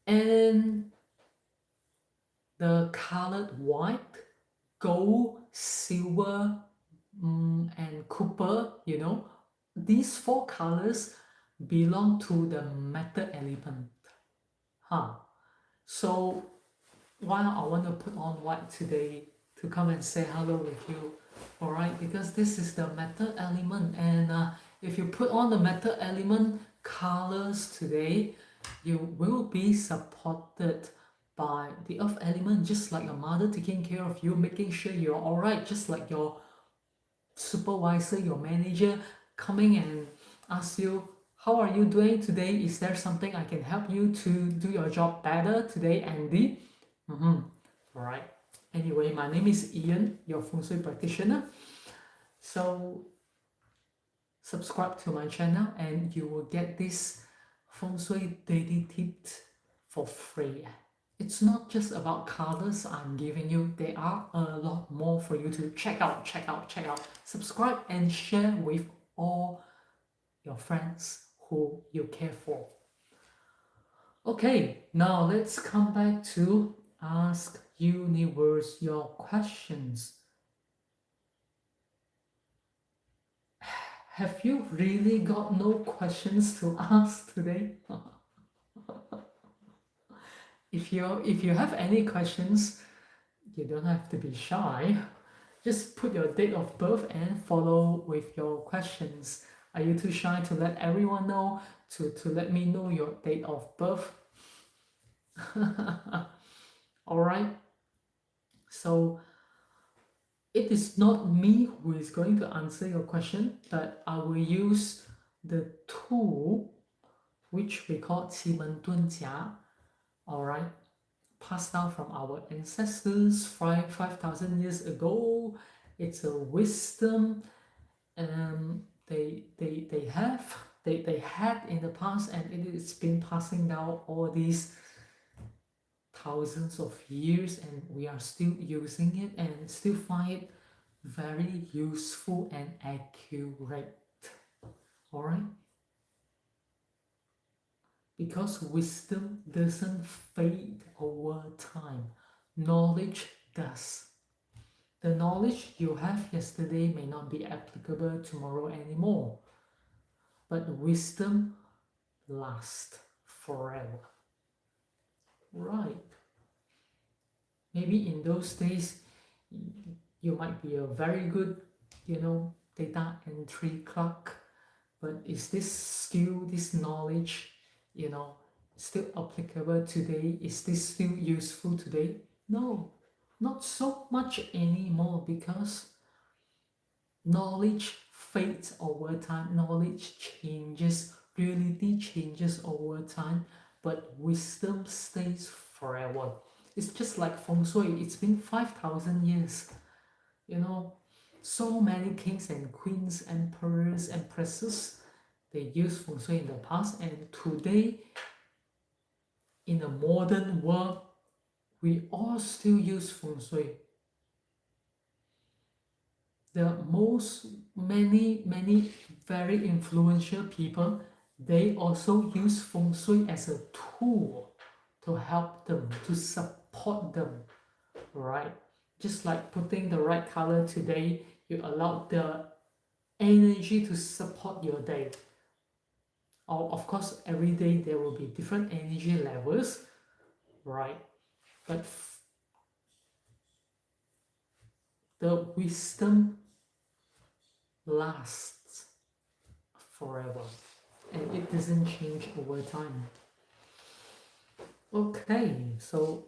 And the colored white, gold, silver, and copper, you know, these four colors belong to the metal element. Huh. So why I want to put on white today to come and say hello with you, all right? Because this is the metal element, and if you put on the metal element colors today, you will be supported by the earth element, just like your mother taking care of you, making sure you're all right, just like your supervisor, your manager coming and ask you, how are you doing today? Is there something I can help you to do your job better today, Andy? All right. Anyway, my name is Ian, your feng shui practitioner. So subscribe to my channel and you will get this feng shui daily tips for free. It's not just about colors I'm giving you, there are a lot more for you to check out. Subscribe and share with all your friends who you care for. Okay, now let's come back to ask universe your questions. Have you really got no questions to ask today? If you have any questions, you don't have to be shy. Just put your date of birth and follow with your questions. Are you too shy to let everyone know, to let me know your date of birth? All right. So it is not me who is going to answer your question, but I will use the tool which we call 奇门遁甲, all right, passed down from our ancestors 5,000 years ago. It's a wisdom they had in the past, and it's been passing down all these thousands of years, and we are still using it and still find it very useful and accurate. All right, because wisdom doesn't fade over time, knowledge does. The knowledge you have yesterday may not be applicable tomorrow anymore, but wisdom lasts forever. Right. Maybe in those days you might be a very good, data entry clerk, but is this skill, this knowledge, still applicable today? Is this still useful today? No, not so much anymore, because knowledge fades over time, knowledge changes, reality changes over time, but wisdom stays forever. It's just like feng shui, it's been 5,000 years. So many kings and queens, emperors, empresses, they used feng shui in the past, and today, in the modern world, we all still use feng shui. The many very influential people, they also use feng shui as a tool to help them, to support them. right? Just like putting the right color today, you allow the energy to support your day. Or of course, every day there will be different energy levels, right? But the wisdom lasts forever and it doesn't change over time. Okay, so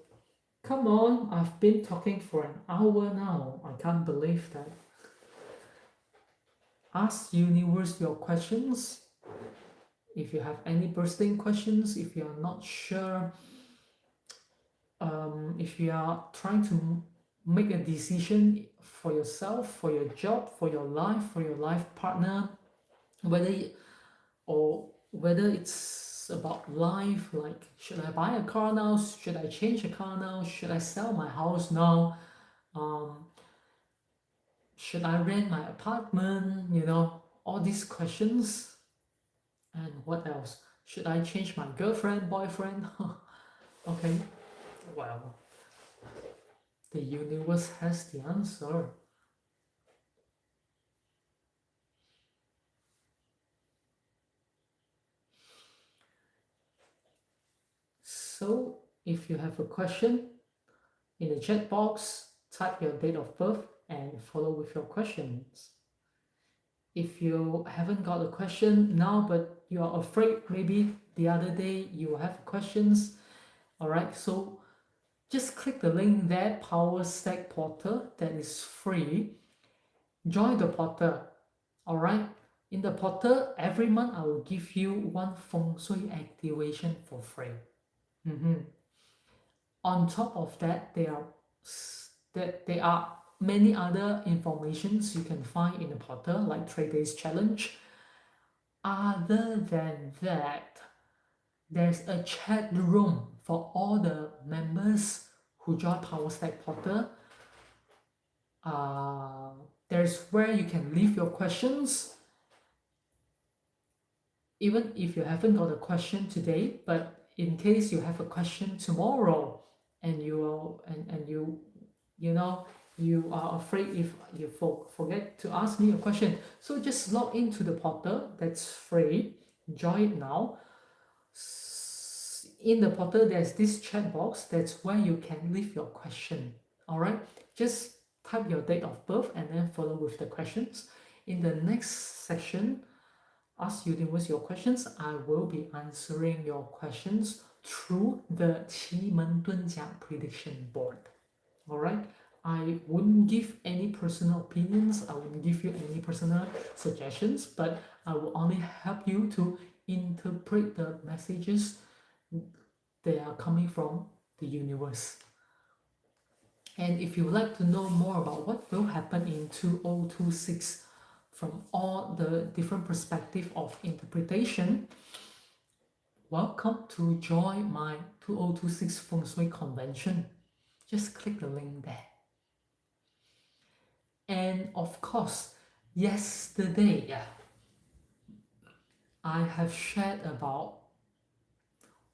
come on, I've been talking for an hour now. I can't believe that. Ask universe your questions. If you have any bursting questions, if you're not sure, if you are trying to make a decision for yourself, for your job, for your life partner, whether whether it's about life, like should I buy a car now, should I change a car now, should I sell my house now, um, should I rent my apartment, all these questions. And what else? Should I change my girlfriend, boyfriend? Okay, well, the universe has the answer. So if you have a question in the chat box, type your date of birth and follow with your questions. If you haven't got a question now, but you are afraid maybe the other day you have questions, all right, so just click the link there, PowerStack portal, that is free. Join the portal, all right. In the portal, every month I will give you one feng shui activation for free. On top of that, there are many other informations you can find in the portal, like 3 days challenge. Other than that, there's a chat room for all the members who join PowerStack portal. There's where you can leave your questions. Even if you haven't got a question today, but in case you have a question tomorrow, and you are afraid if you forget to ask me a question, so just log into the portal. That's free. Join it now. In the portal, there's this chat box. That's where you can leave your question. All right, just type your date of birth and then follow with the questions. In the next section, Ask Universe your questions, I will be answering your questions through the 奇门遁甲 prediction board. Alright? I wouldn't give any personal opinions, I wouldn't give you any personal suggestions, but I will only help you to interpret the messages that are coming from the universe. And if you would like to know more about what will happen in 2026, from all the different perspective of interpretation, welcome to join my 2026 Feng Shui Convention. Just click the link there. And of course, yesterday, I have shared about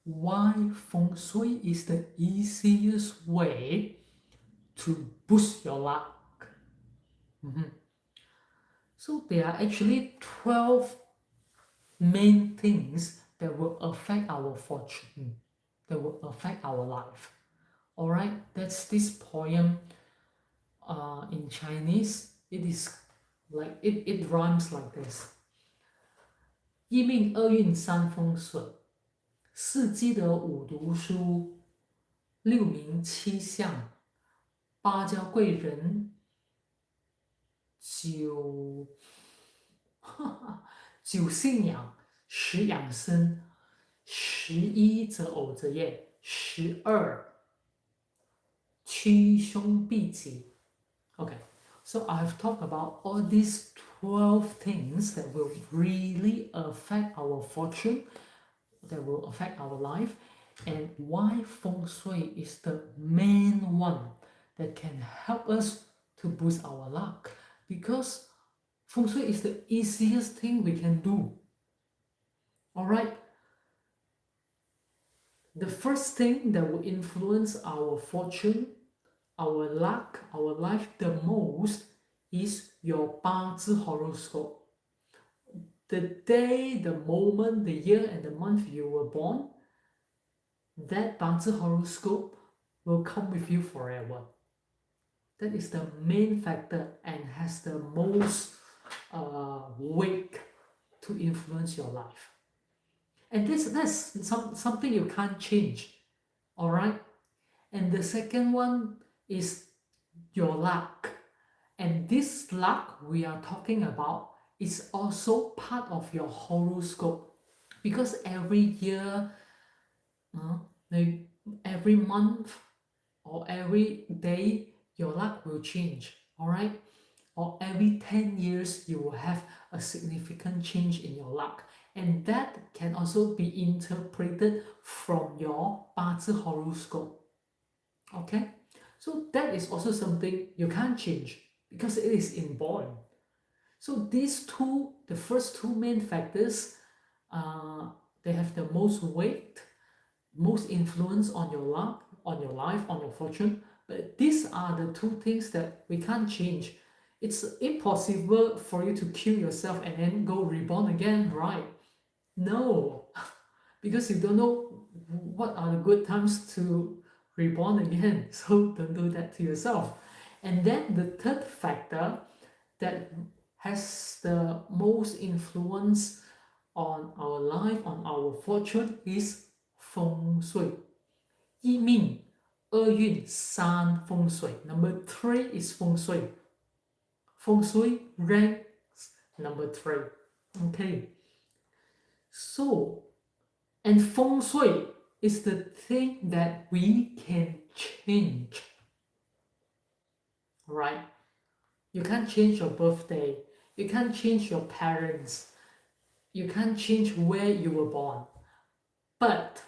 why Feng Shui is the easiest way to boost your luck. So there are actually 12 main things that will affect our fortune, that will affect our life. All right, that's this poem in Chinese. It is like it rhymes like this: 一命二运三风水，四积德五读书，六名七相，八交贵人，九信仰，十养生，11则偶则业，12趋凶避吉。Okay, so I've talked about all these 12 things that will really affect our fortune, that will affect our life, and why Feng Shui is the main one that can help us to boost our luck. Because Feng Shui is the easiest thing we can do. Alright? The first thing that will influence our fortune our luck, our life the most is your 八字 horoscope. The day, the moment, the year, and the month you were born, that 八字 horoscope will come with you forever. That is the main factor and has the most weight to influence your life. And that's something you can't change. All right. And the second one is your luck. And this luck we are talking about is also part of your horoscope, because every year, uh, every month, or every day, your luck will change. All right. Or every 10 years you will have a significant change in your luck, and that can also be interpreted from your 八字 horoscope. Okay, so that is also something you can't change because it is inborn. So these two, the first two main factors, they have the most weight, most influence on your luck, on your life, on your fortune. But these are the two things that we can't change. It's impossible for you to kill yourself and then go reborn again, right? No, because you don't know what are the good times to reborn again. So don't do that to yourself. And then the third factor that has the most influence on our life, on our fortune, is 风水. 一命, 二运, 三风水. Number 3 is 风水. 风水 ranks number 3. Okay. So, and 风水 is the thing that we can change. Right? You can't change your birthday. You can't change your parents. You can't change where you were born. But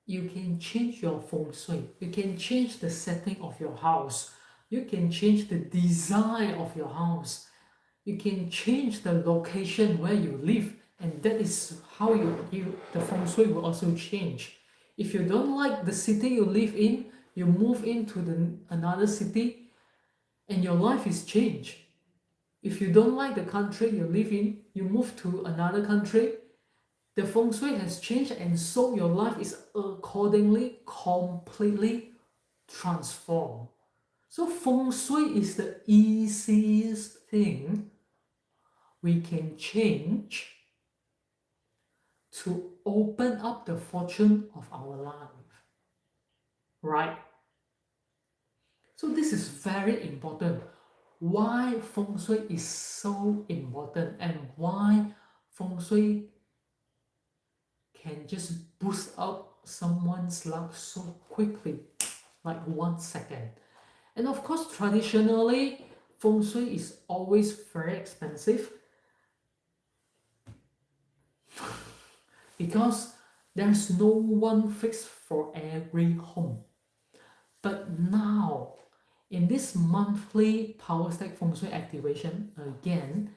you can change your feng shui. You can change the setting of your house. You can change the design of your house. You can change the location where you live, and that is how the feng shui will also change. If you don't like the city you live in, you move into another city, and your life is changed. If you don't like the country you live in, you move to another country, the feng shui has changed, and so your life is accordingly completely transformed. So feng shui is the easiest thing we can change to open up the fortune of our life. Right? So this is very important. Why feng shui is so important, and why feng shui can just boost up someone's luck so quickly, like 1 second. And of course, traditionally, feng shui is always very expensive because there's no one fixed for every home. But now, in this monthly PowerStack feng shui activation, again,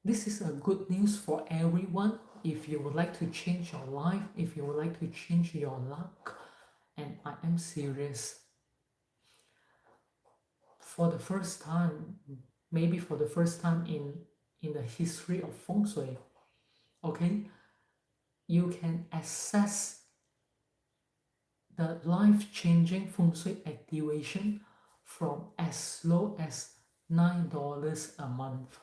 this is a good news for everyone. If you would like to change your life, if you would like to change your luck, and I am serious, for the first time, maybe for the first time in the history of feng shui, okay, you can access the life-changing feng shui activation from as low as $9 a month.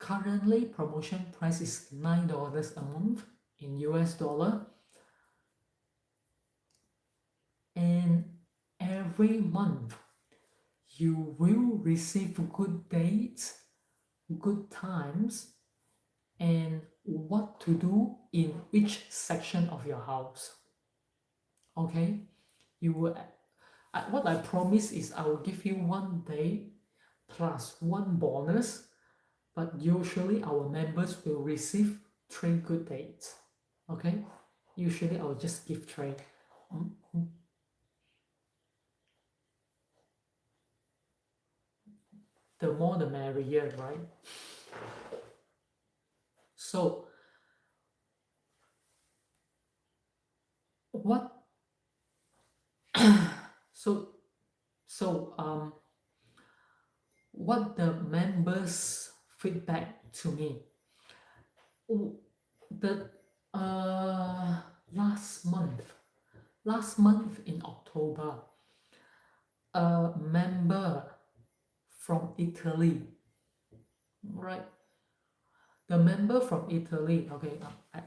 Currently, promotion price is $9 a month in US dollar, and every month you will receive good dates, good times, and what to do in which section of your house. Okay, you will. What I promise is I will give you 1 day plus 1 bonus, but usually our members will receive 3 good dates. Okay, usually I will just give 3. The more the merrier, right? So So what the members feedback to me, oh, the uh last month last month in October, a member from Italy, right? The member from Italy, okay,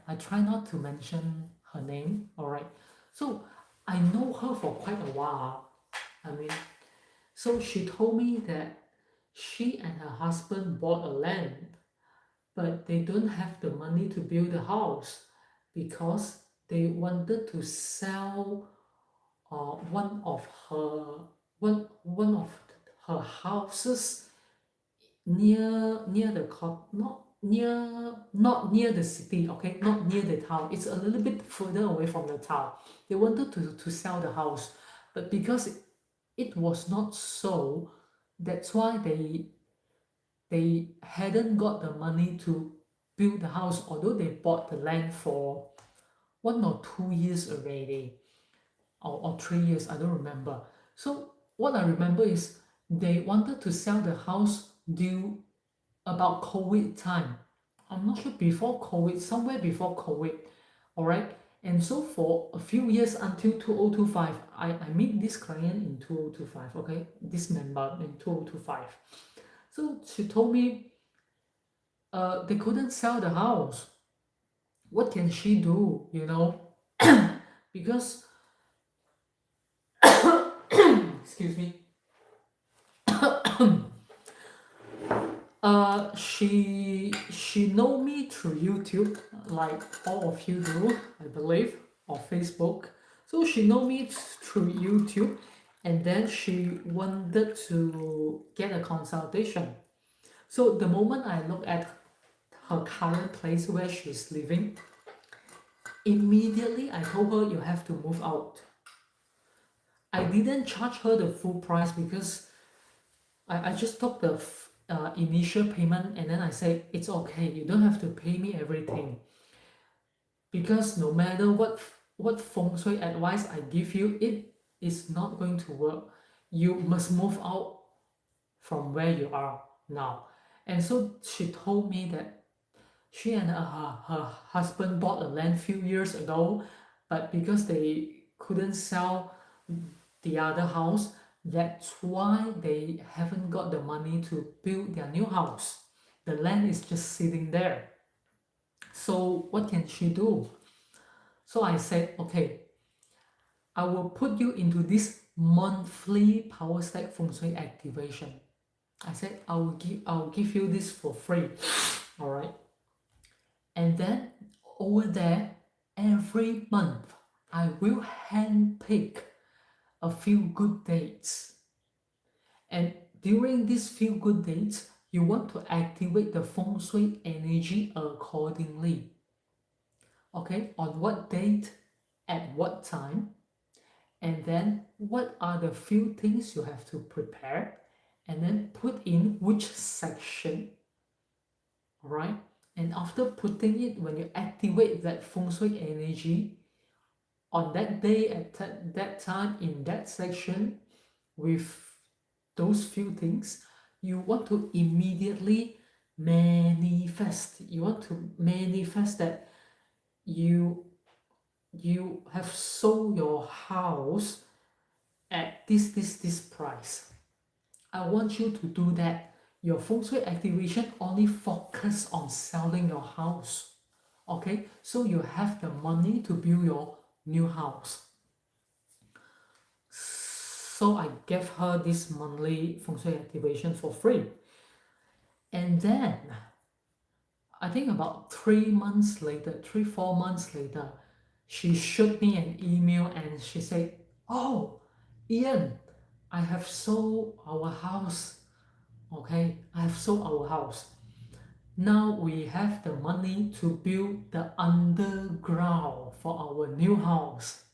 I try not to mention her name, all right? So I know her for quite a while. I mean, so she told me that she and her husband bought a land, but they don't have the money to build a house because they wanted to sell one of her one of her houses near the not near the city, okay, not near the town. It's a little bit further away from the town. They wanted to sell the house, but because it was not sold, that's why they hadn't got the money to build the house, although they bought the land for 1 or 2 years already, or 3 years, I don't remember. So what I remember is they wanted to sell the house due about COVID time. I'm not sure, before COVID, somewhere before COVID, all right? And so for a few years until 2025, I meet this client in 2025, okay? This member in 2025. So she told me they couldn't sell the house. What can she do, you know? Because, excuse me, she know me through YouTube, like all of you do, I believe, or Facebook. So she know me through YouTube, and then she wanted to get a consultation. So the moment I look at her current place where she's living, immediately I told her you have to move out. I didn't charge her the full price because I just took the initial payment, and then I said it's okay, you don't have to pay me everything, because no matter what feng shui advice I give you, it is not going to work. You must move out from where you are now. And so she told me that she and her husband bought a land few years ago, but because they couldn't sell the other house, that's why they haven't got the money to build their new house. The land is just sitting there. So what can she do? So I said, okay, I will put you into this monthly PowerStack Feng Shui activation. I said I'll give you this for free. All right. And then over there, every month I will handpick a few good dates. And during these few good dates, you want to activate the feng shui energy accordingly. Okay, on what date, at what time, and then what are the few things you have to prepare, and then put in which section, right? And after putting it, when you activate that feng shui energy on that day, at that time, in that section, with those few things, you want to immediately manifest. You want to manifest that you have sold your house at this price. I want you to do that. Your feng shui activation only focus on selling your house. Okay, so you have the money to build your new house. So I gave her this monthly feng shui activation for free. And then I think about 3 months later, 4 months later, she shot me an email and she said, "Oh, Ian, I have sold our house. Okay, I have sold our house. Now we have the money to build the underground for our new house."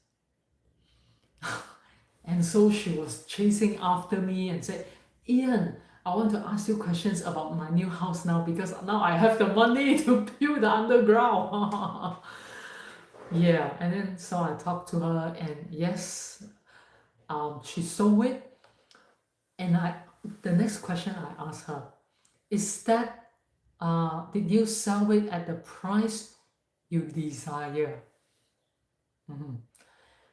And so she was chasing after me and said, "Ian, I want to ask you questions about my new house now because now I have the money to build the underground." Yeah, and then so I talked to her, and yes, she sold it, and the next question I asked her is that did you sell it at the price you desire? Mhm.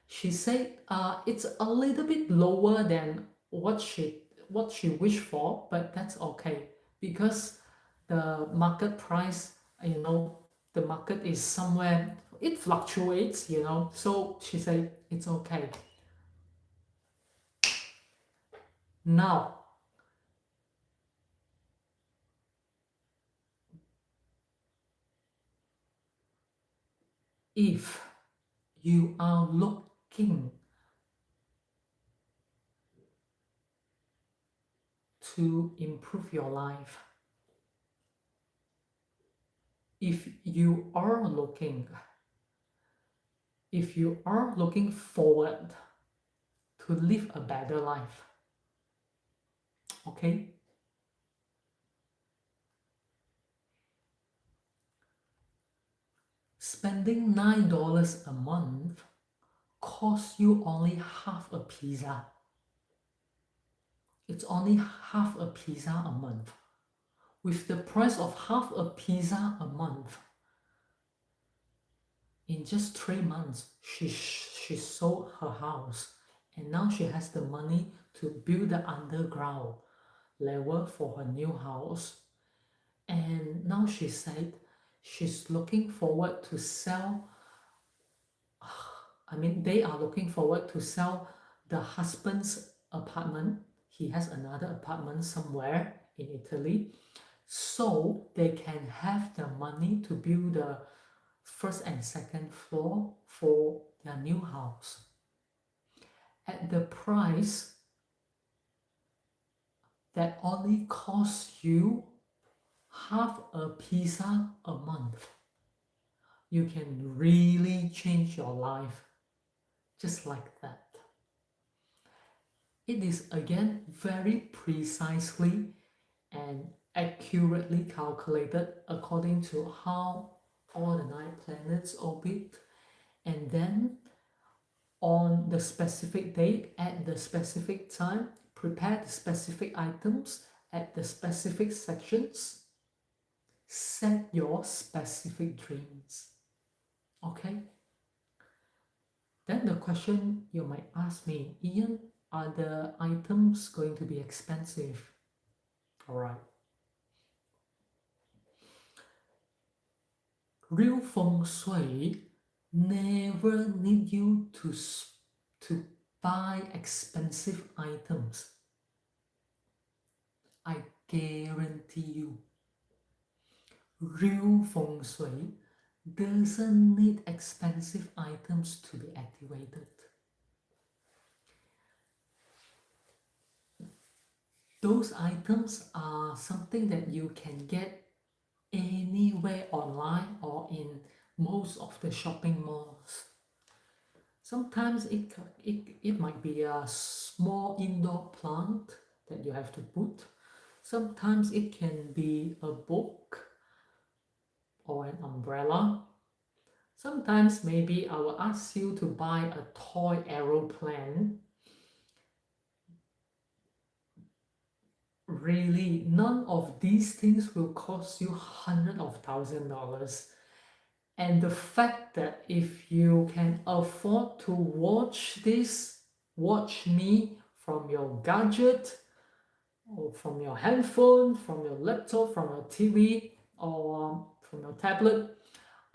She said it's a little bit lower than what she wished for, but that's okay because the market price, the market is somewhere, it fluctuates, so she said it's okay. Now, if you are looking to improve your life, if you are looking forward to live a better life, okay, spending $9 a month costs you only half a pizza. It's only half a pizza a month. With the price of half a pizza a month, in just 3 months, she sold her house, and now she has the money to build the underground level for her new house. And now she said she's looking forward to sell. They are looking forward to sell the husband's apartment. He has another apartment somewhere in Italy, so they can have the money to build the first and second floor for their new house at the price that only costs you half a pizza a month. You can really change your life just like that. It is again very precisely and accurately calculated according to how all the 9 planets orbit, and then on the specific date at the specific time, prepare the specific items at the specific sections, set your specific dreams. Okay? Then the question you might ask me, Ian, are the items going to be expensive? All right. Real feng shui never need you to buy expensive items. I guarantee you. Real feng shui doesn't need expensive items to be activated. Those items are something that you can get anywhere online or in most of the shopping malls. Sometimes it might be a small indoor plant that you have to put. Sometimes it can be a book or an umbrella. Sometimes maybe I will ask you to buy a toy aeroplane. Really, none of these things will cost you hundreds of $1,000s. And the fact that if you can afford to watch me from your gadget, or from your handphone, from your laptop, from your TV, or from your tablet,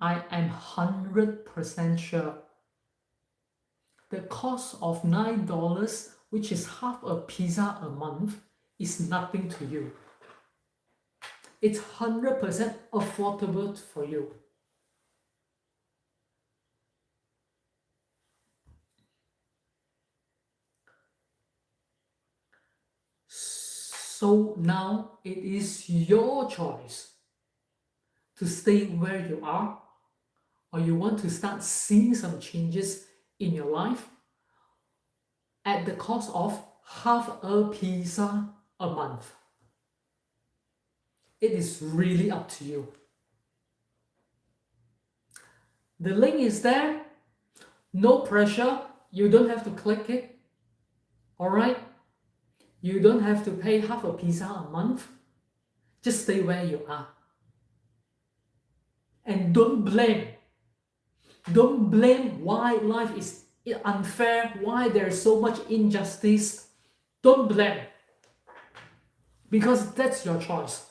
I am 100% sure the cost of $9, which is half a pizza a month, is nothing to you. It's 100% affordable for you. So now it is your choice to stay where you are, or you want to start seeing some changes in your life at the cost of half a pizza a month. It is really up to you. The link is there. No pressure. You don't have to click it. Alright? You don't have to pay half a pizza a month. Just stay where you are. And don't blame. Don't blame why life is unfair, why there's so much injustice. Don't blame. Because that's your choice.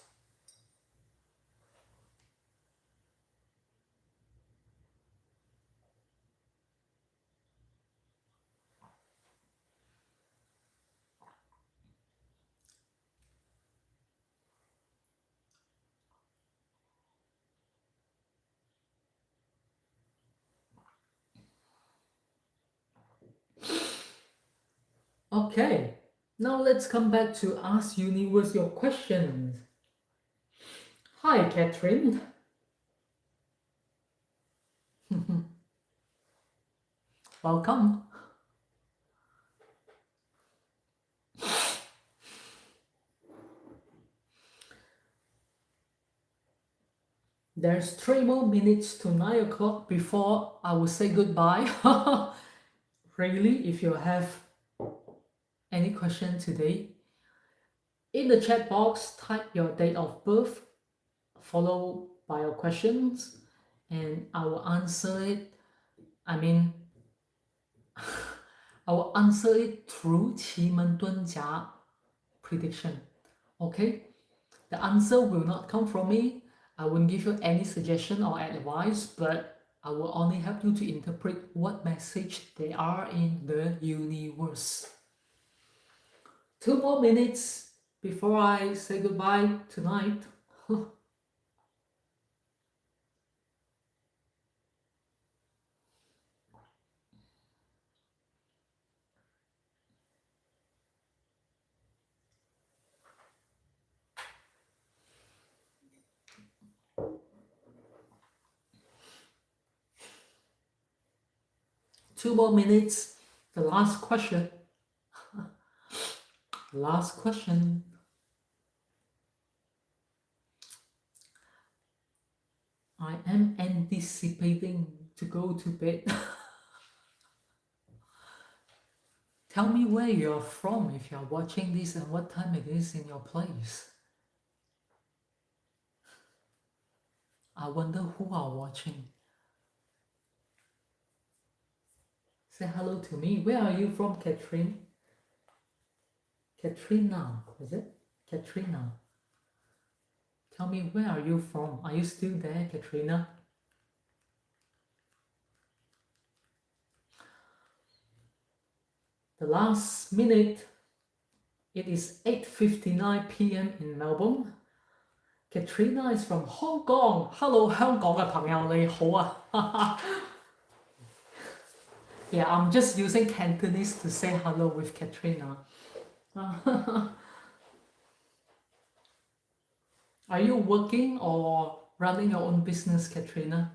Okay, now let's come back to Ask Universe your questions. Hi, Catherine. Welcome. There's 3 more minutes to 9 o'clock before I will say goodbye. Really, if you have any question today, in the chat box, type your date of birth, followed by your questions, and I will answer it. I mean, I will answer it through 奇门遁甲 prediction. Okay? The answer will not come from me. I won't give you any suggestion or advice, but I will only help you to interpret what message they are in the universe. 2 more minutes before I say goodbye tonight. 2 more minutes. The last question. Last question. I am anticipating to go to bed. Tell me where you're from if you're watching this and what time it is in your place. I wonder who are watching. Say hello to me. Where are you from, Catherine? Katrina, is it? Katrina. Tell me, where are you from? Are you still there, Katrina? The last minute, it is 8:59 p.m. in Melbourne. Katrina is from Hong Kong. Hello, 香港嘅朋友你好啊。Yeah, I'm just using Cantonese to say hello with Katrina. Are you working or running your own business, Katrina?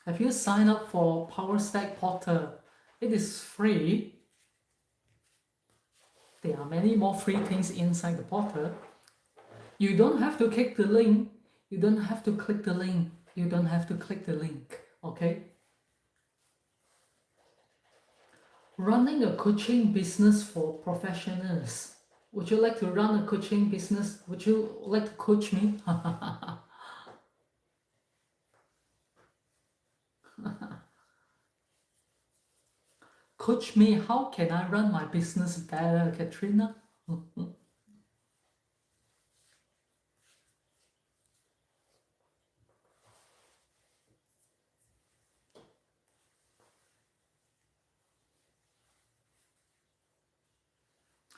Have you signed up for PowerStack Portal? It is free. There are many more free things inside the portal. You don't have to click the link. You don't have to click the link. You don't have to click the link. Okay? Running a coaching business for professionals. Would you like to run a coaching business? Would you like to coach me? Coach me, how can I run my business better, Katrina?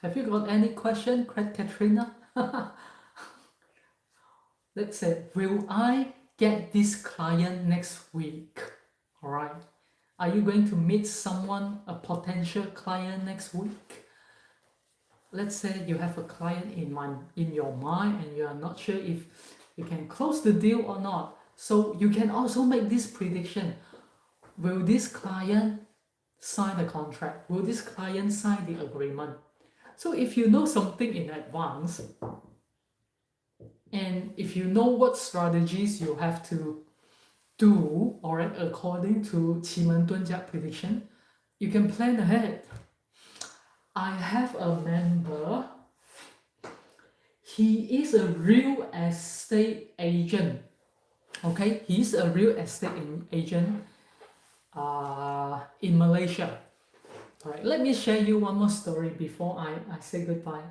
Have you got any question, Katrina? Let's say, will I get this client next week? All right. Are you going to meet someone, a potential client next week? Let's say you have a client in your mind and you are not sure if you can close the deal or not. So you can also make this prediction. Will this client sign the contract? Will this client sign the agreement? So if you know something in advance, And if you know what strategies you have to do, all right, according to 奇门遁甲 prediction, you can plan ahead. I have a member. He is a real estate agent. Okay, he's a real estate agent in Malaysia. All right, let me share you one more story before I say goodbye.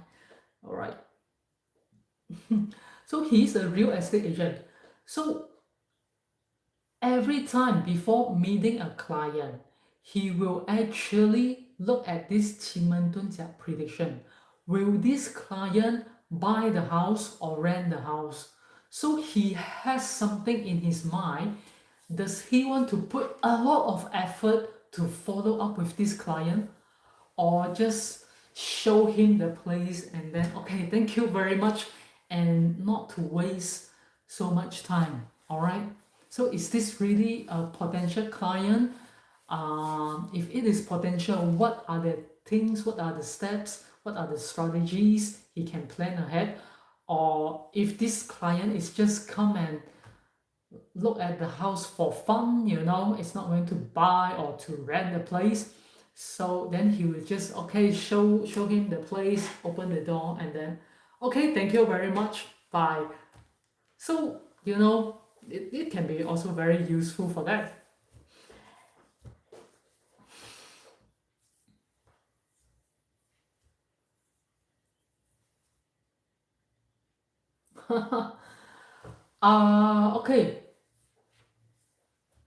All right. So he's a real estate agent. So every time before meeting a client, he will actually look at this 奇门遁甲 prediction. Will this client buy the house or rent the house? So he has something in his mind. Does he want to put a lot of effort to follow up with this client, or just show him the place and then okay, thank you very much, and not to waste so much time? All right, so is this really a potential client? If it is potential, what are the things, what are the steps, what are the strategies he can plan ahead? Or if this client is just come and look at the house for fun, it's not going to buy or to rent the place, so then he will just okay, show him the place, open the door, and then okay, thank you very much, bye. So it can be also very useful for that. Okay,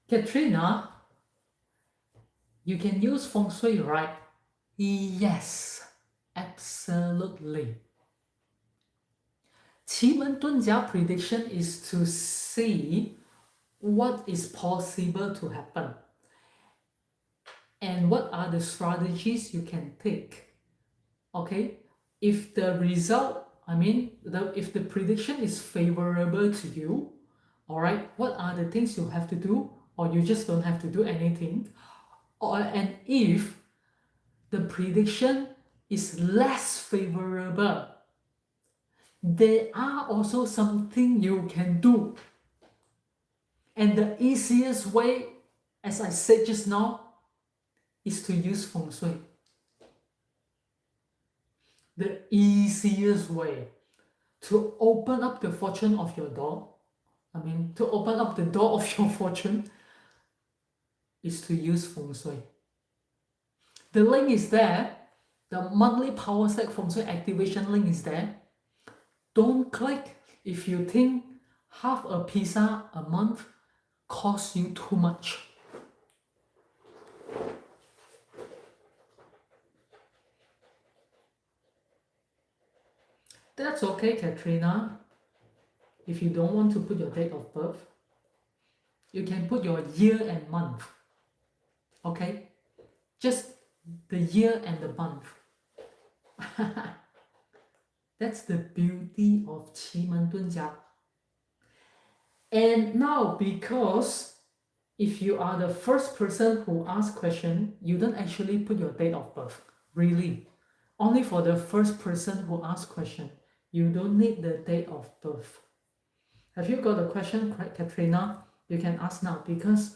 Katrina, you can use feng shui, right? Yes, absolutely. 奇门遁甲 prediction is to see what is possible to happen and what are the strategies you can take. Okay, if the result, if the prediction is favorable to you, all right, what are the things you have to do, or you just don't have to do anything? And if the prediction is less favorable, there are also something you can do. And the easiest way, as I said just now, is to use feng shui. The easiest way to open up the fortune of your door, to open up the door of your fortune, is to use feng shui. The link is there. The monthly PowerStack feng shui activation link is there. Don't click if you think half a pizza a month costs you too much. That's okay, Katrina. If you don't want to put your date of birth, you can put your year and month. Okay? Just the year and the month. That's the beauty of 奇门遁甲. And now, because if you are the first person who asks question, you don't actually put your date of birth. Really. Only for the first person who asks question, you don't need the date of birth. Have you got a question, Katrina? You can ask now, because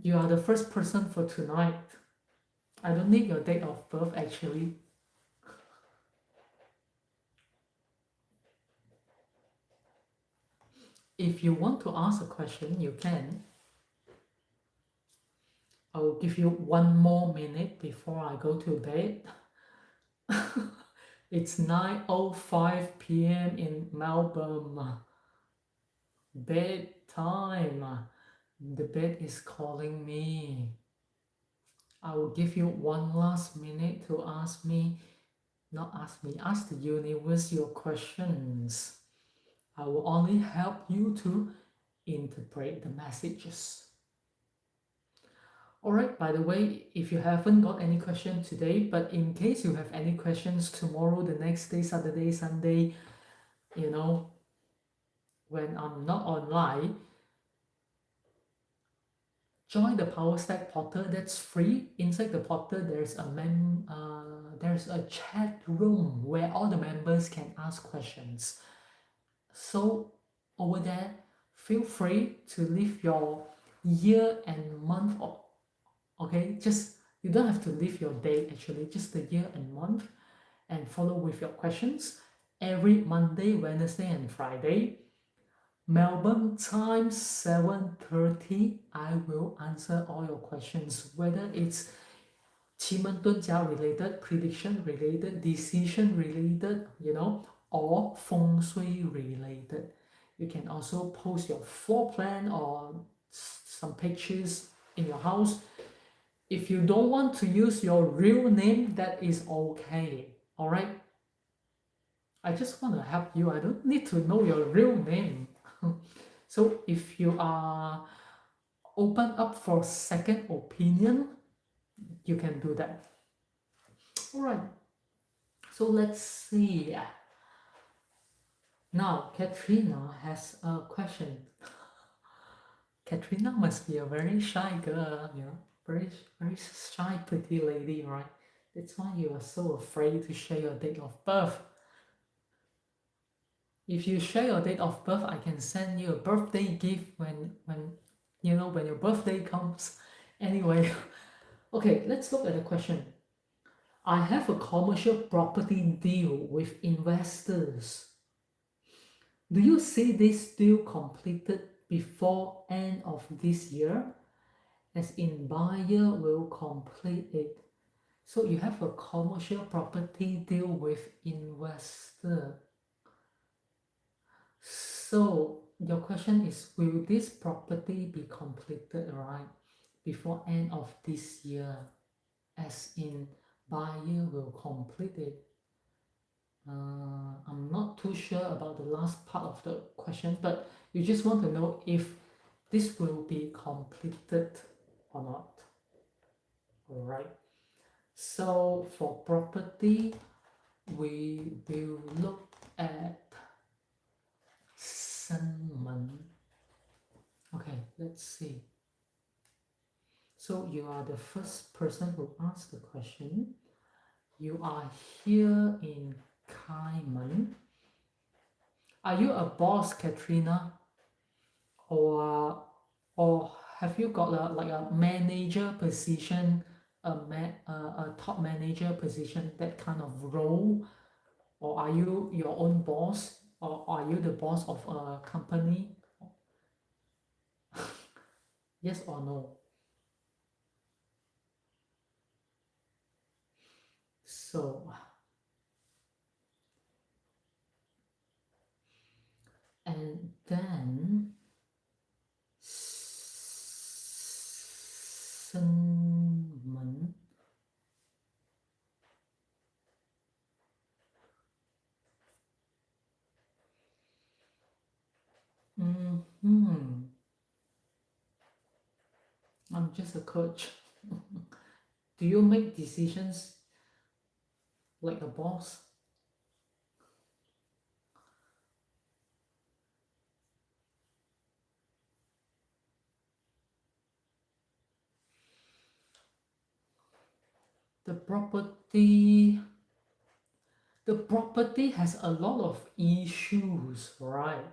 you are the first person for tonight. I don't need your date of birth actually. If you want to ask a question, you can. I will give you 1 more minute before I go to bed. It's 9:05 p.m. in Melbourne. Bedtime. The bed is calling me. I will give you 1 last minute to ask the universe your questions. I will only help you to interpret the messages. Alright, by the way, if you haven't got any question today, but in case you have any questions tomorrow, the next day, Saturday, Sunday, when I'm not online, join the PowerStack portal. That's free. Inside the portal, there's a chat room where all the members can ask questions. So over there, feel free to leave your year and month, okay? Just you don't have to leave your date actually, just the year and month, and follow with your questions every Monday, Wednesday, and Friday. Melbourne time 7:30. I will answer all your questions, whether it's 奇门遁甲 related, prediction related, decision related, or feng shui related. You can also post your floor plan or some pictures in your house. If you don't want to use your real name, that is okay. All right. I just want to help you. I don't need to know your real name. So if you are open up for second opinion, you can do that. All right. So let's see. Now, Katrina has a question. Katrina must be a very shy girl, very, very shy, pretty lady, right? That's why you are so afraid to share your date of birth. If you share your date of birth, I can send you a birthday gift when your birthday comes. Anyway, okay, let's look at the question. I have a commercial property deal with investors. Do you see this deal completed before end of this year? As in buyer will complete it. So you have a commercial property deal with investor. So your question is, will this property be completed, right, before end of this year? As in buyer will complete it. I'm not too sure about the last part of the question, but you just want to know if this will be completed or not. All right. So for property, we will look at Sunman. Okay, let's see. So you are the first person who asked the question. You are here in Cayman. Are you a boss, Katrina? Or have you got a manager position, a top manager position, that kind of role? Or are you your own boss? Or are you the boss of a company? Yes or no? So, and then Sunman. I'm just a coach. Do you make decisions like a boss? The property has a lot of issues, right?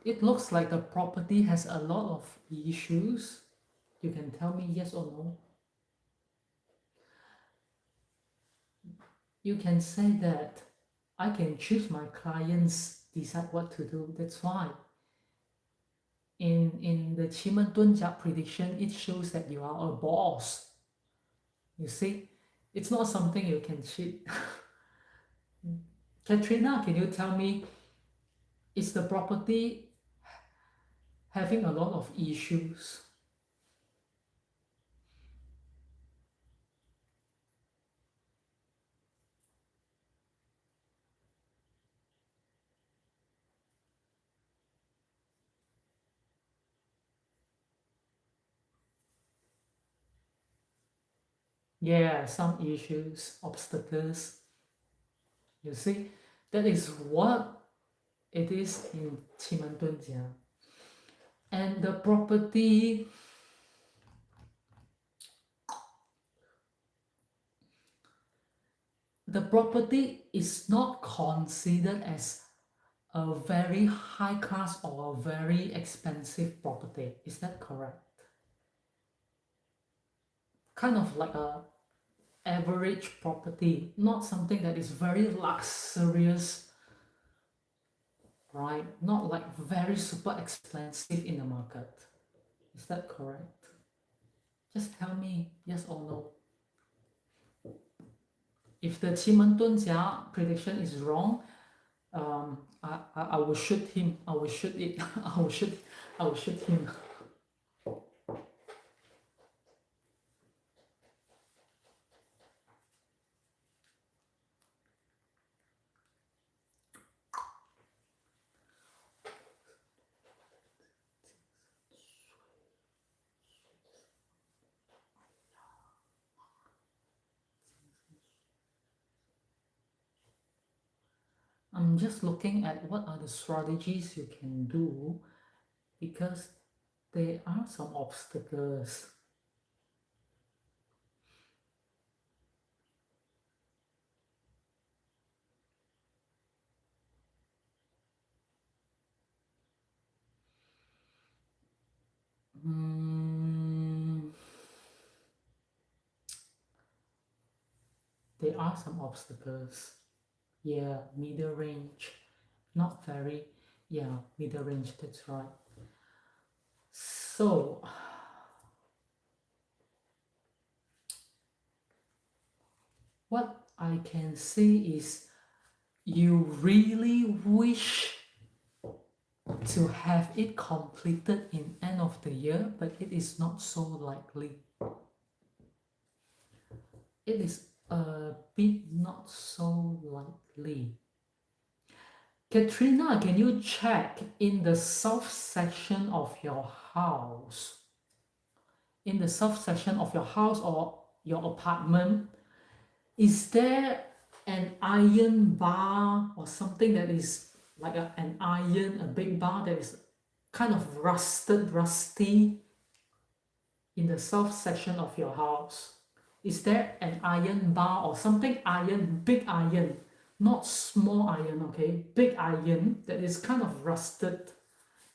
It looks like the property has a lot of issues. You can tell me yes or no. You can say that I can choose my clients, decide what to do. That's why in the 奇门遁甲 prediction, it shows that you are a boss. You see, it's not something you can cheat. Katrina, can you tell me, is the property having a lot of issues? Yeah, some issues, obstacles. You see, that is what it is in 奇门遁甲. And the property the property is not considered as a very high class or a very expensive property. Is that correct? Kind of like a average property, not something that is very luxurious, right? Not like very super expensive in the market. Is that correct? Just tell me yes or no. If the 奇门遁甲 prediction is wrong, I will shoot him. I will shoot it. I will shoot him. I'm just looking at what are the strategies you can do because there are some obstacles. There are some obstacles. Yeah, middle range. Not very. Yeah, middle range, that's right. So, what I can say is you really wish to have it completed in end of the year, but it is not so likely. It is a bit not so likely. Katrina, can you check in the south section of your house? In the south section of your house or your apartment, is there an iron bar or something that is like an iron, a big bar that is kind of rusty in the south section of your house? Is there an iron bar or something iron, big iron, not small iron, okay, big iron that is kind of rusted,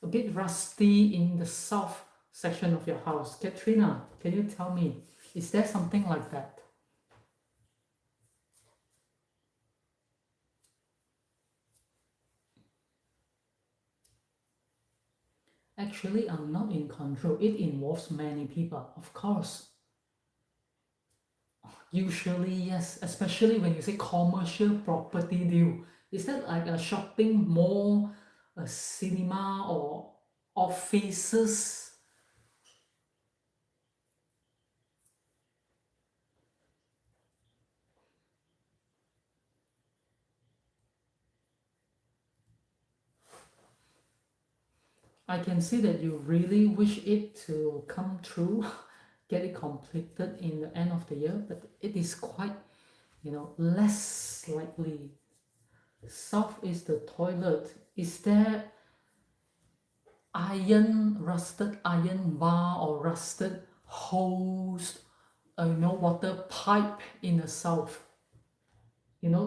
a bit rusty in the south section of your house? Katrina, can you tell me, is there something like that? Actually, I'm not in control. It involves many people, of course. Usually, yes, especially when you say commercial property deal. Is that like a shopping mall, a cinema, or offices? I can see that you really wish it to come true, get it completed in the end of the year, but it is quite, less likely. South is the toilet. Is there rusted iron bar or rusted hose, water pipe in the south?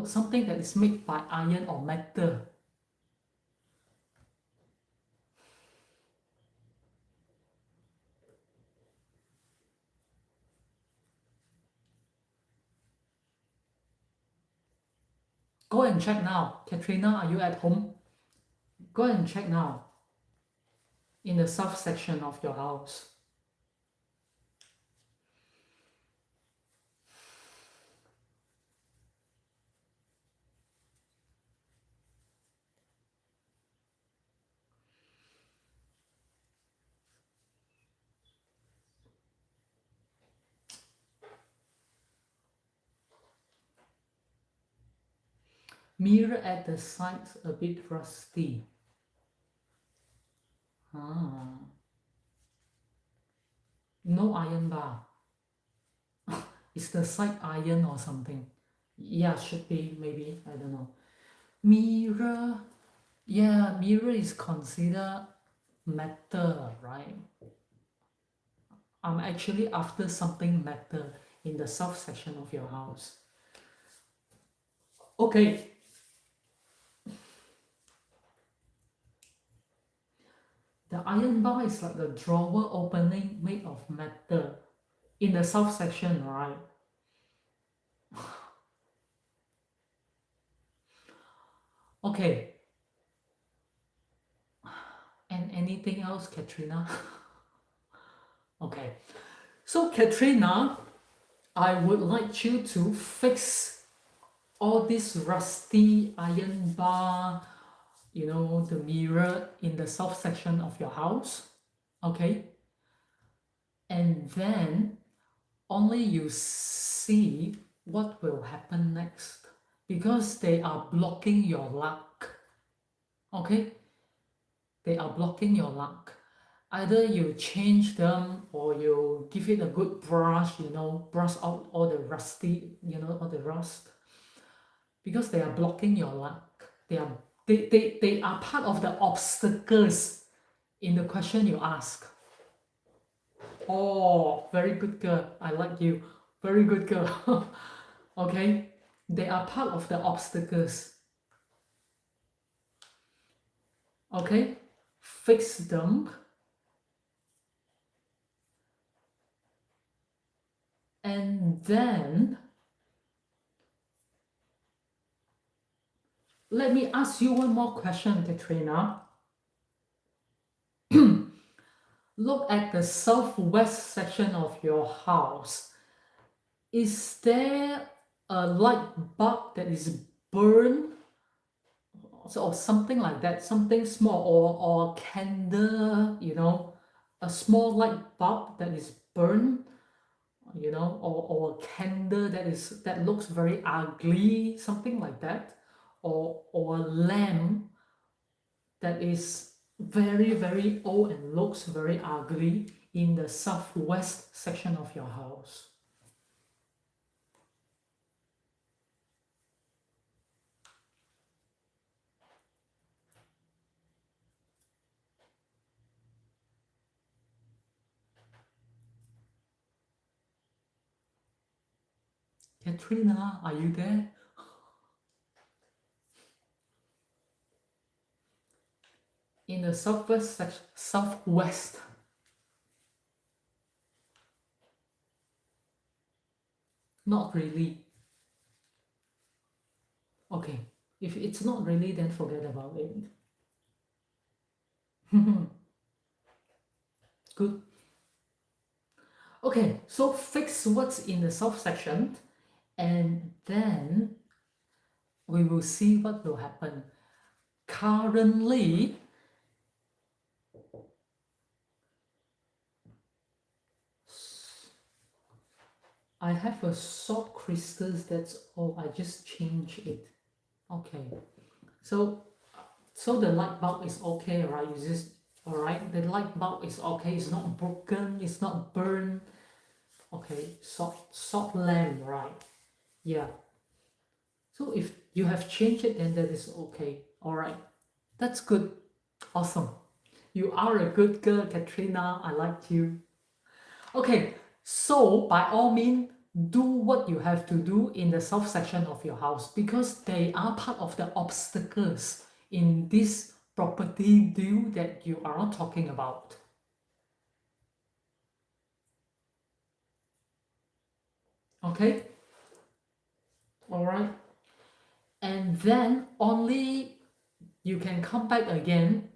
Something that is made by iron or metal. Go and check now. Katrina, are you at home? Go and check now in the south section of your house. Mirror at the sides a bit rusty. No iron bar. Is the side iron or something? Yeah, should be, maybe, I don't know. Mirror, yeah, mirror is considered metal, right? I'm actually after something metal in the south section of your house. Okay. The iron bar is like the drawer opening made of metal in the south section, right? Okay. And anything else, Katrina? Okay. So, Katrina, I would like you to fix all this rusty iron bar, the mirror in the south section of your house. Okay. And then only you see what will happen next because they are blocking your luck. Okay. They are blocking your luck. Either you change them or you give it a good brush, brush out all the rusty, all the rust, because they are blocking your luck. They are part of the obstacles in the question you ask. Oh, very good girl. I like you. Very good girl. Okay, they are part of the obstacles. Okay, fix them. And then let me ask you one more question, Katrina. Look at the southwest section of your house. Is there a light bulb that is burned, or something like that, something small, or candle, a small light bulb that is burned, or a candle that looks very ugly, something like that, or a lamp that is very, very old and looks very ugly in the southwest section of your house. Katrina, are you there? In the southwest. Not really. Okay, if it's not really, then forget about it. Good. Okay, so fix what's in the south section, and then we will see what will happen. Currently, I have a salt crystals, that's all. I just change it. Okay, so the light bulb is okay, right? Is this all right? The light bulb is okay. It's not broken. It's not burned. Okay, salt lamp, right? Yeah. So if you have changed it, then that is okay. All right, that's good. Awesome. You are a good girl, Katrina. I like you. Okay, so by all means, do what you have to do in the south section of your house because they are part of the obstacles in this property deal that you are talking about. Okay? All right. And then only you can come back again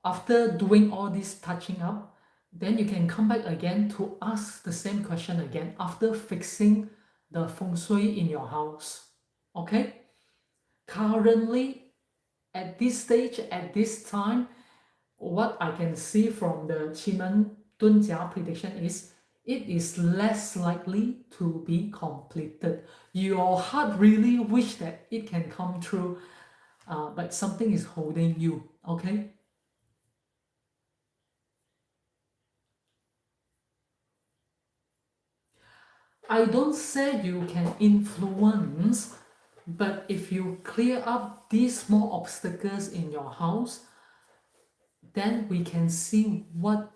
after doing all this touching up. Then you can come back again to ask the same question again after fixing the feng shui in your house. Okay? Currently, at this stage, at this time, what I can see from the Qimen Dunjia prediction is it is less likely to be completed. Your heart really wish that it can come true, but something is holding you. Okay? I don't say you can influence, but if you clear up these small obstacles in your house, then we can see what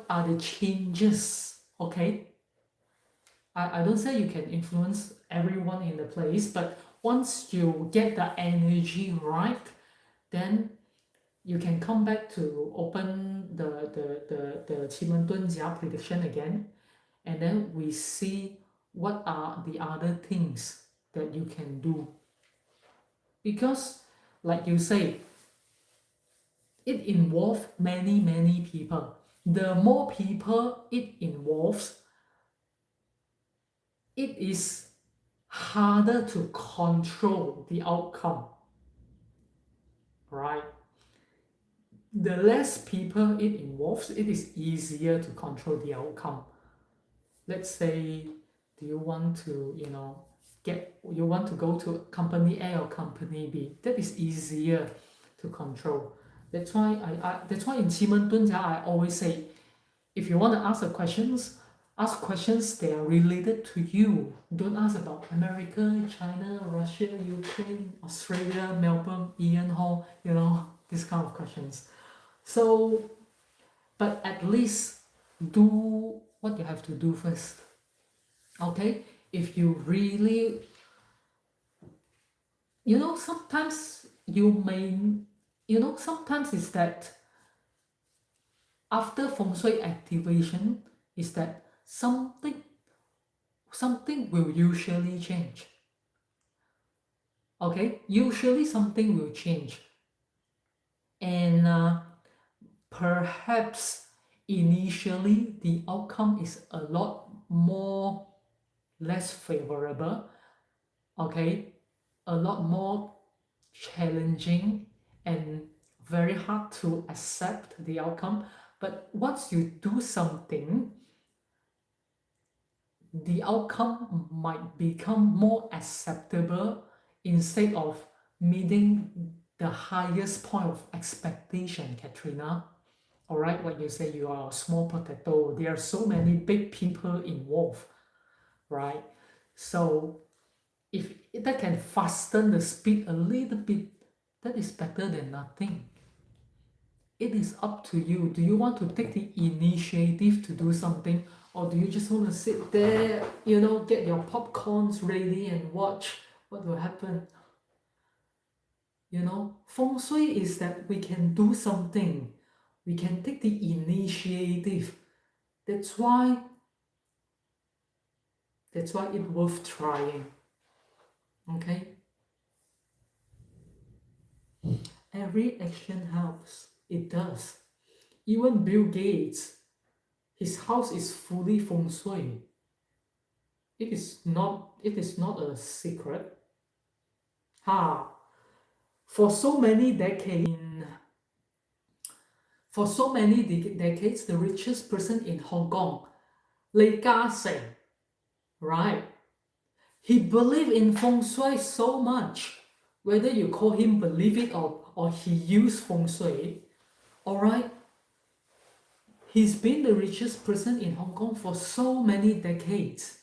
are the changes. Okay, I don't say you can influence everyone in the place, but once you get the energy right, then you can come back to open the 奇门遁甲 prediction again, and then we see what are the other things that you can do. Because, like you say, it involves many people. The more people it involves, it is harder to control the outcome, right? The less people it involves, it is easier to control the outcome. Let's say, do you want to, you want to go to company A or company B? That is easier to control. That's why that's why in 奇门遁甲 I always say, if you want to ask ask questions that are related to you. Don't ask about America, China, Russia, Ukraine, Australia, Melbourne, Ian Hall, these kind of questions. So, but at least do what you have to do first. Okay? If you really, sometimes you may, sometimes it's that after feng shui activation is that something will usually change. Okay? Usually something will change. And perhaps initially the outcome is a lot more less favorable, okay, a lot more challenging and very hard to accept the outcome. But once you do something, the outcome might become more acceptable instead of meeting the highest point of expectation, Katrina. All right, what you say, you are a small potato. There are so many big people involved, right? So if that can fasten the speed a little bit, that is better than nothing. It is up to you. Do you want to take the initiative to do something, or do you just want to sit there, get your popcorns ready and watch what will happen? Feng shui is that we can do something. We can take the initiative. That's why it's worth trying. Okay? Every action helps. It does. Even Bill Gates, his house is fully feng shui. It is not a secret. For so many decades, the richest person in Hong Kong, Lei Ka-sheng, right? He believed in feng shui so much. Whether you call him believe it or he used feng shui, all right? He's been the richest person in Hong Kong for so many decades.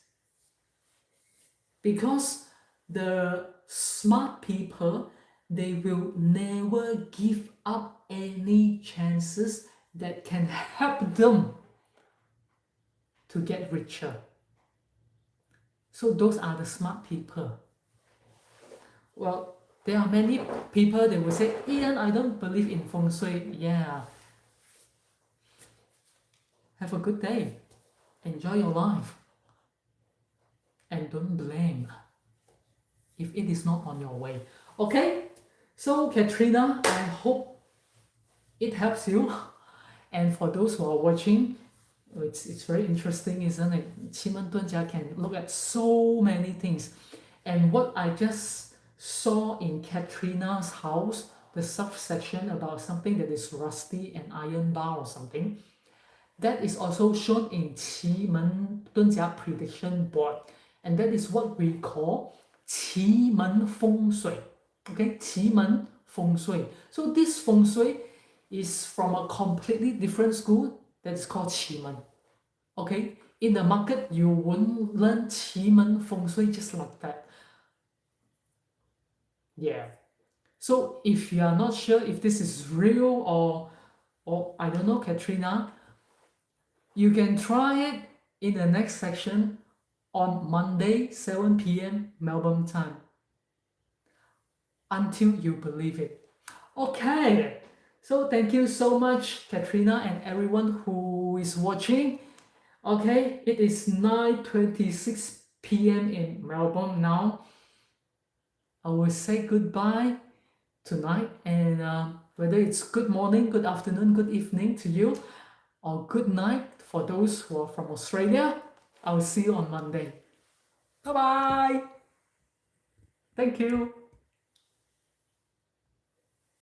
Because the smart people, they will never give up any chances that can help them to get richer. So those are the smart people. Well, there are many people that will say, Ian, I don't believe in feng shui. Yeah. Have a good day. Enjoy your life. And don't blame if it is not on your way. Okay? So, Katrina, I hope it helps you. And for those who are watching, it's very interesting, isn't it? 奇门遁甲 can look at so many things. And what I just saw in Katrina's house, the subsection about something that is rusty and iron bar or something, that is also shown in 奇门遁甲 prediction board. And that is what we call 奇门风水. Okay, 奇门风水. So this feng shui is from a completely different school that's called 奇门. Okay, in the market you won't learn 奇门风水just like that. Yeah. So if you are not sure if this is real or I don't know, Katrina, you can try it in the next section on Monday, 7 p.m. Melbourne time. Until you believe it. Okay, so thank you so much, Katrina, and everyone who is watching. Okay, it is 9:26 p.m. in Melbourne now. I will say goodbye tonight, and whether it's good morning, good afternoon, good evening to you, or good night for those who are from Australia, I will see you on Monday. Bye bye. Thank you.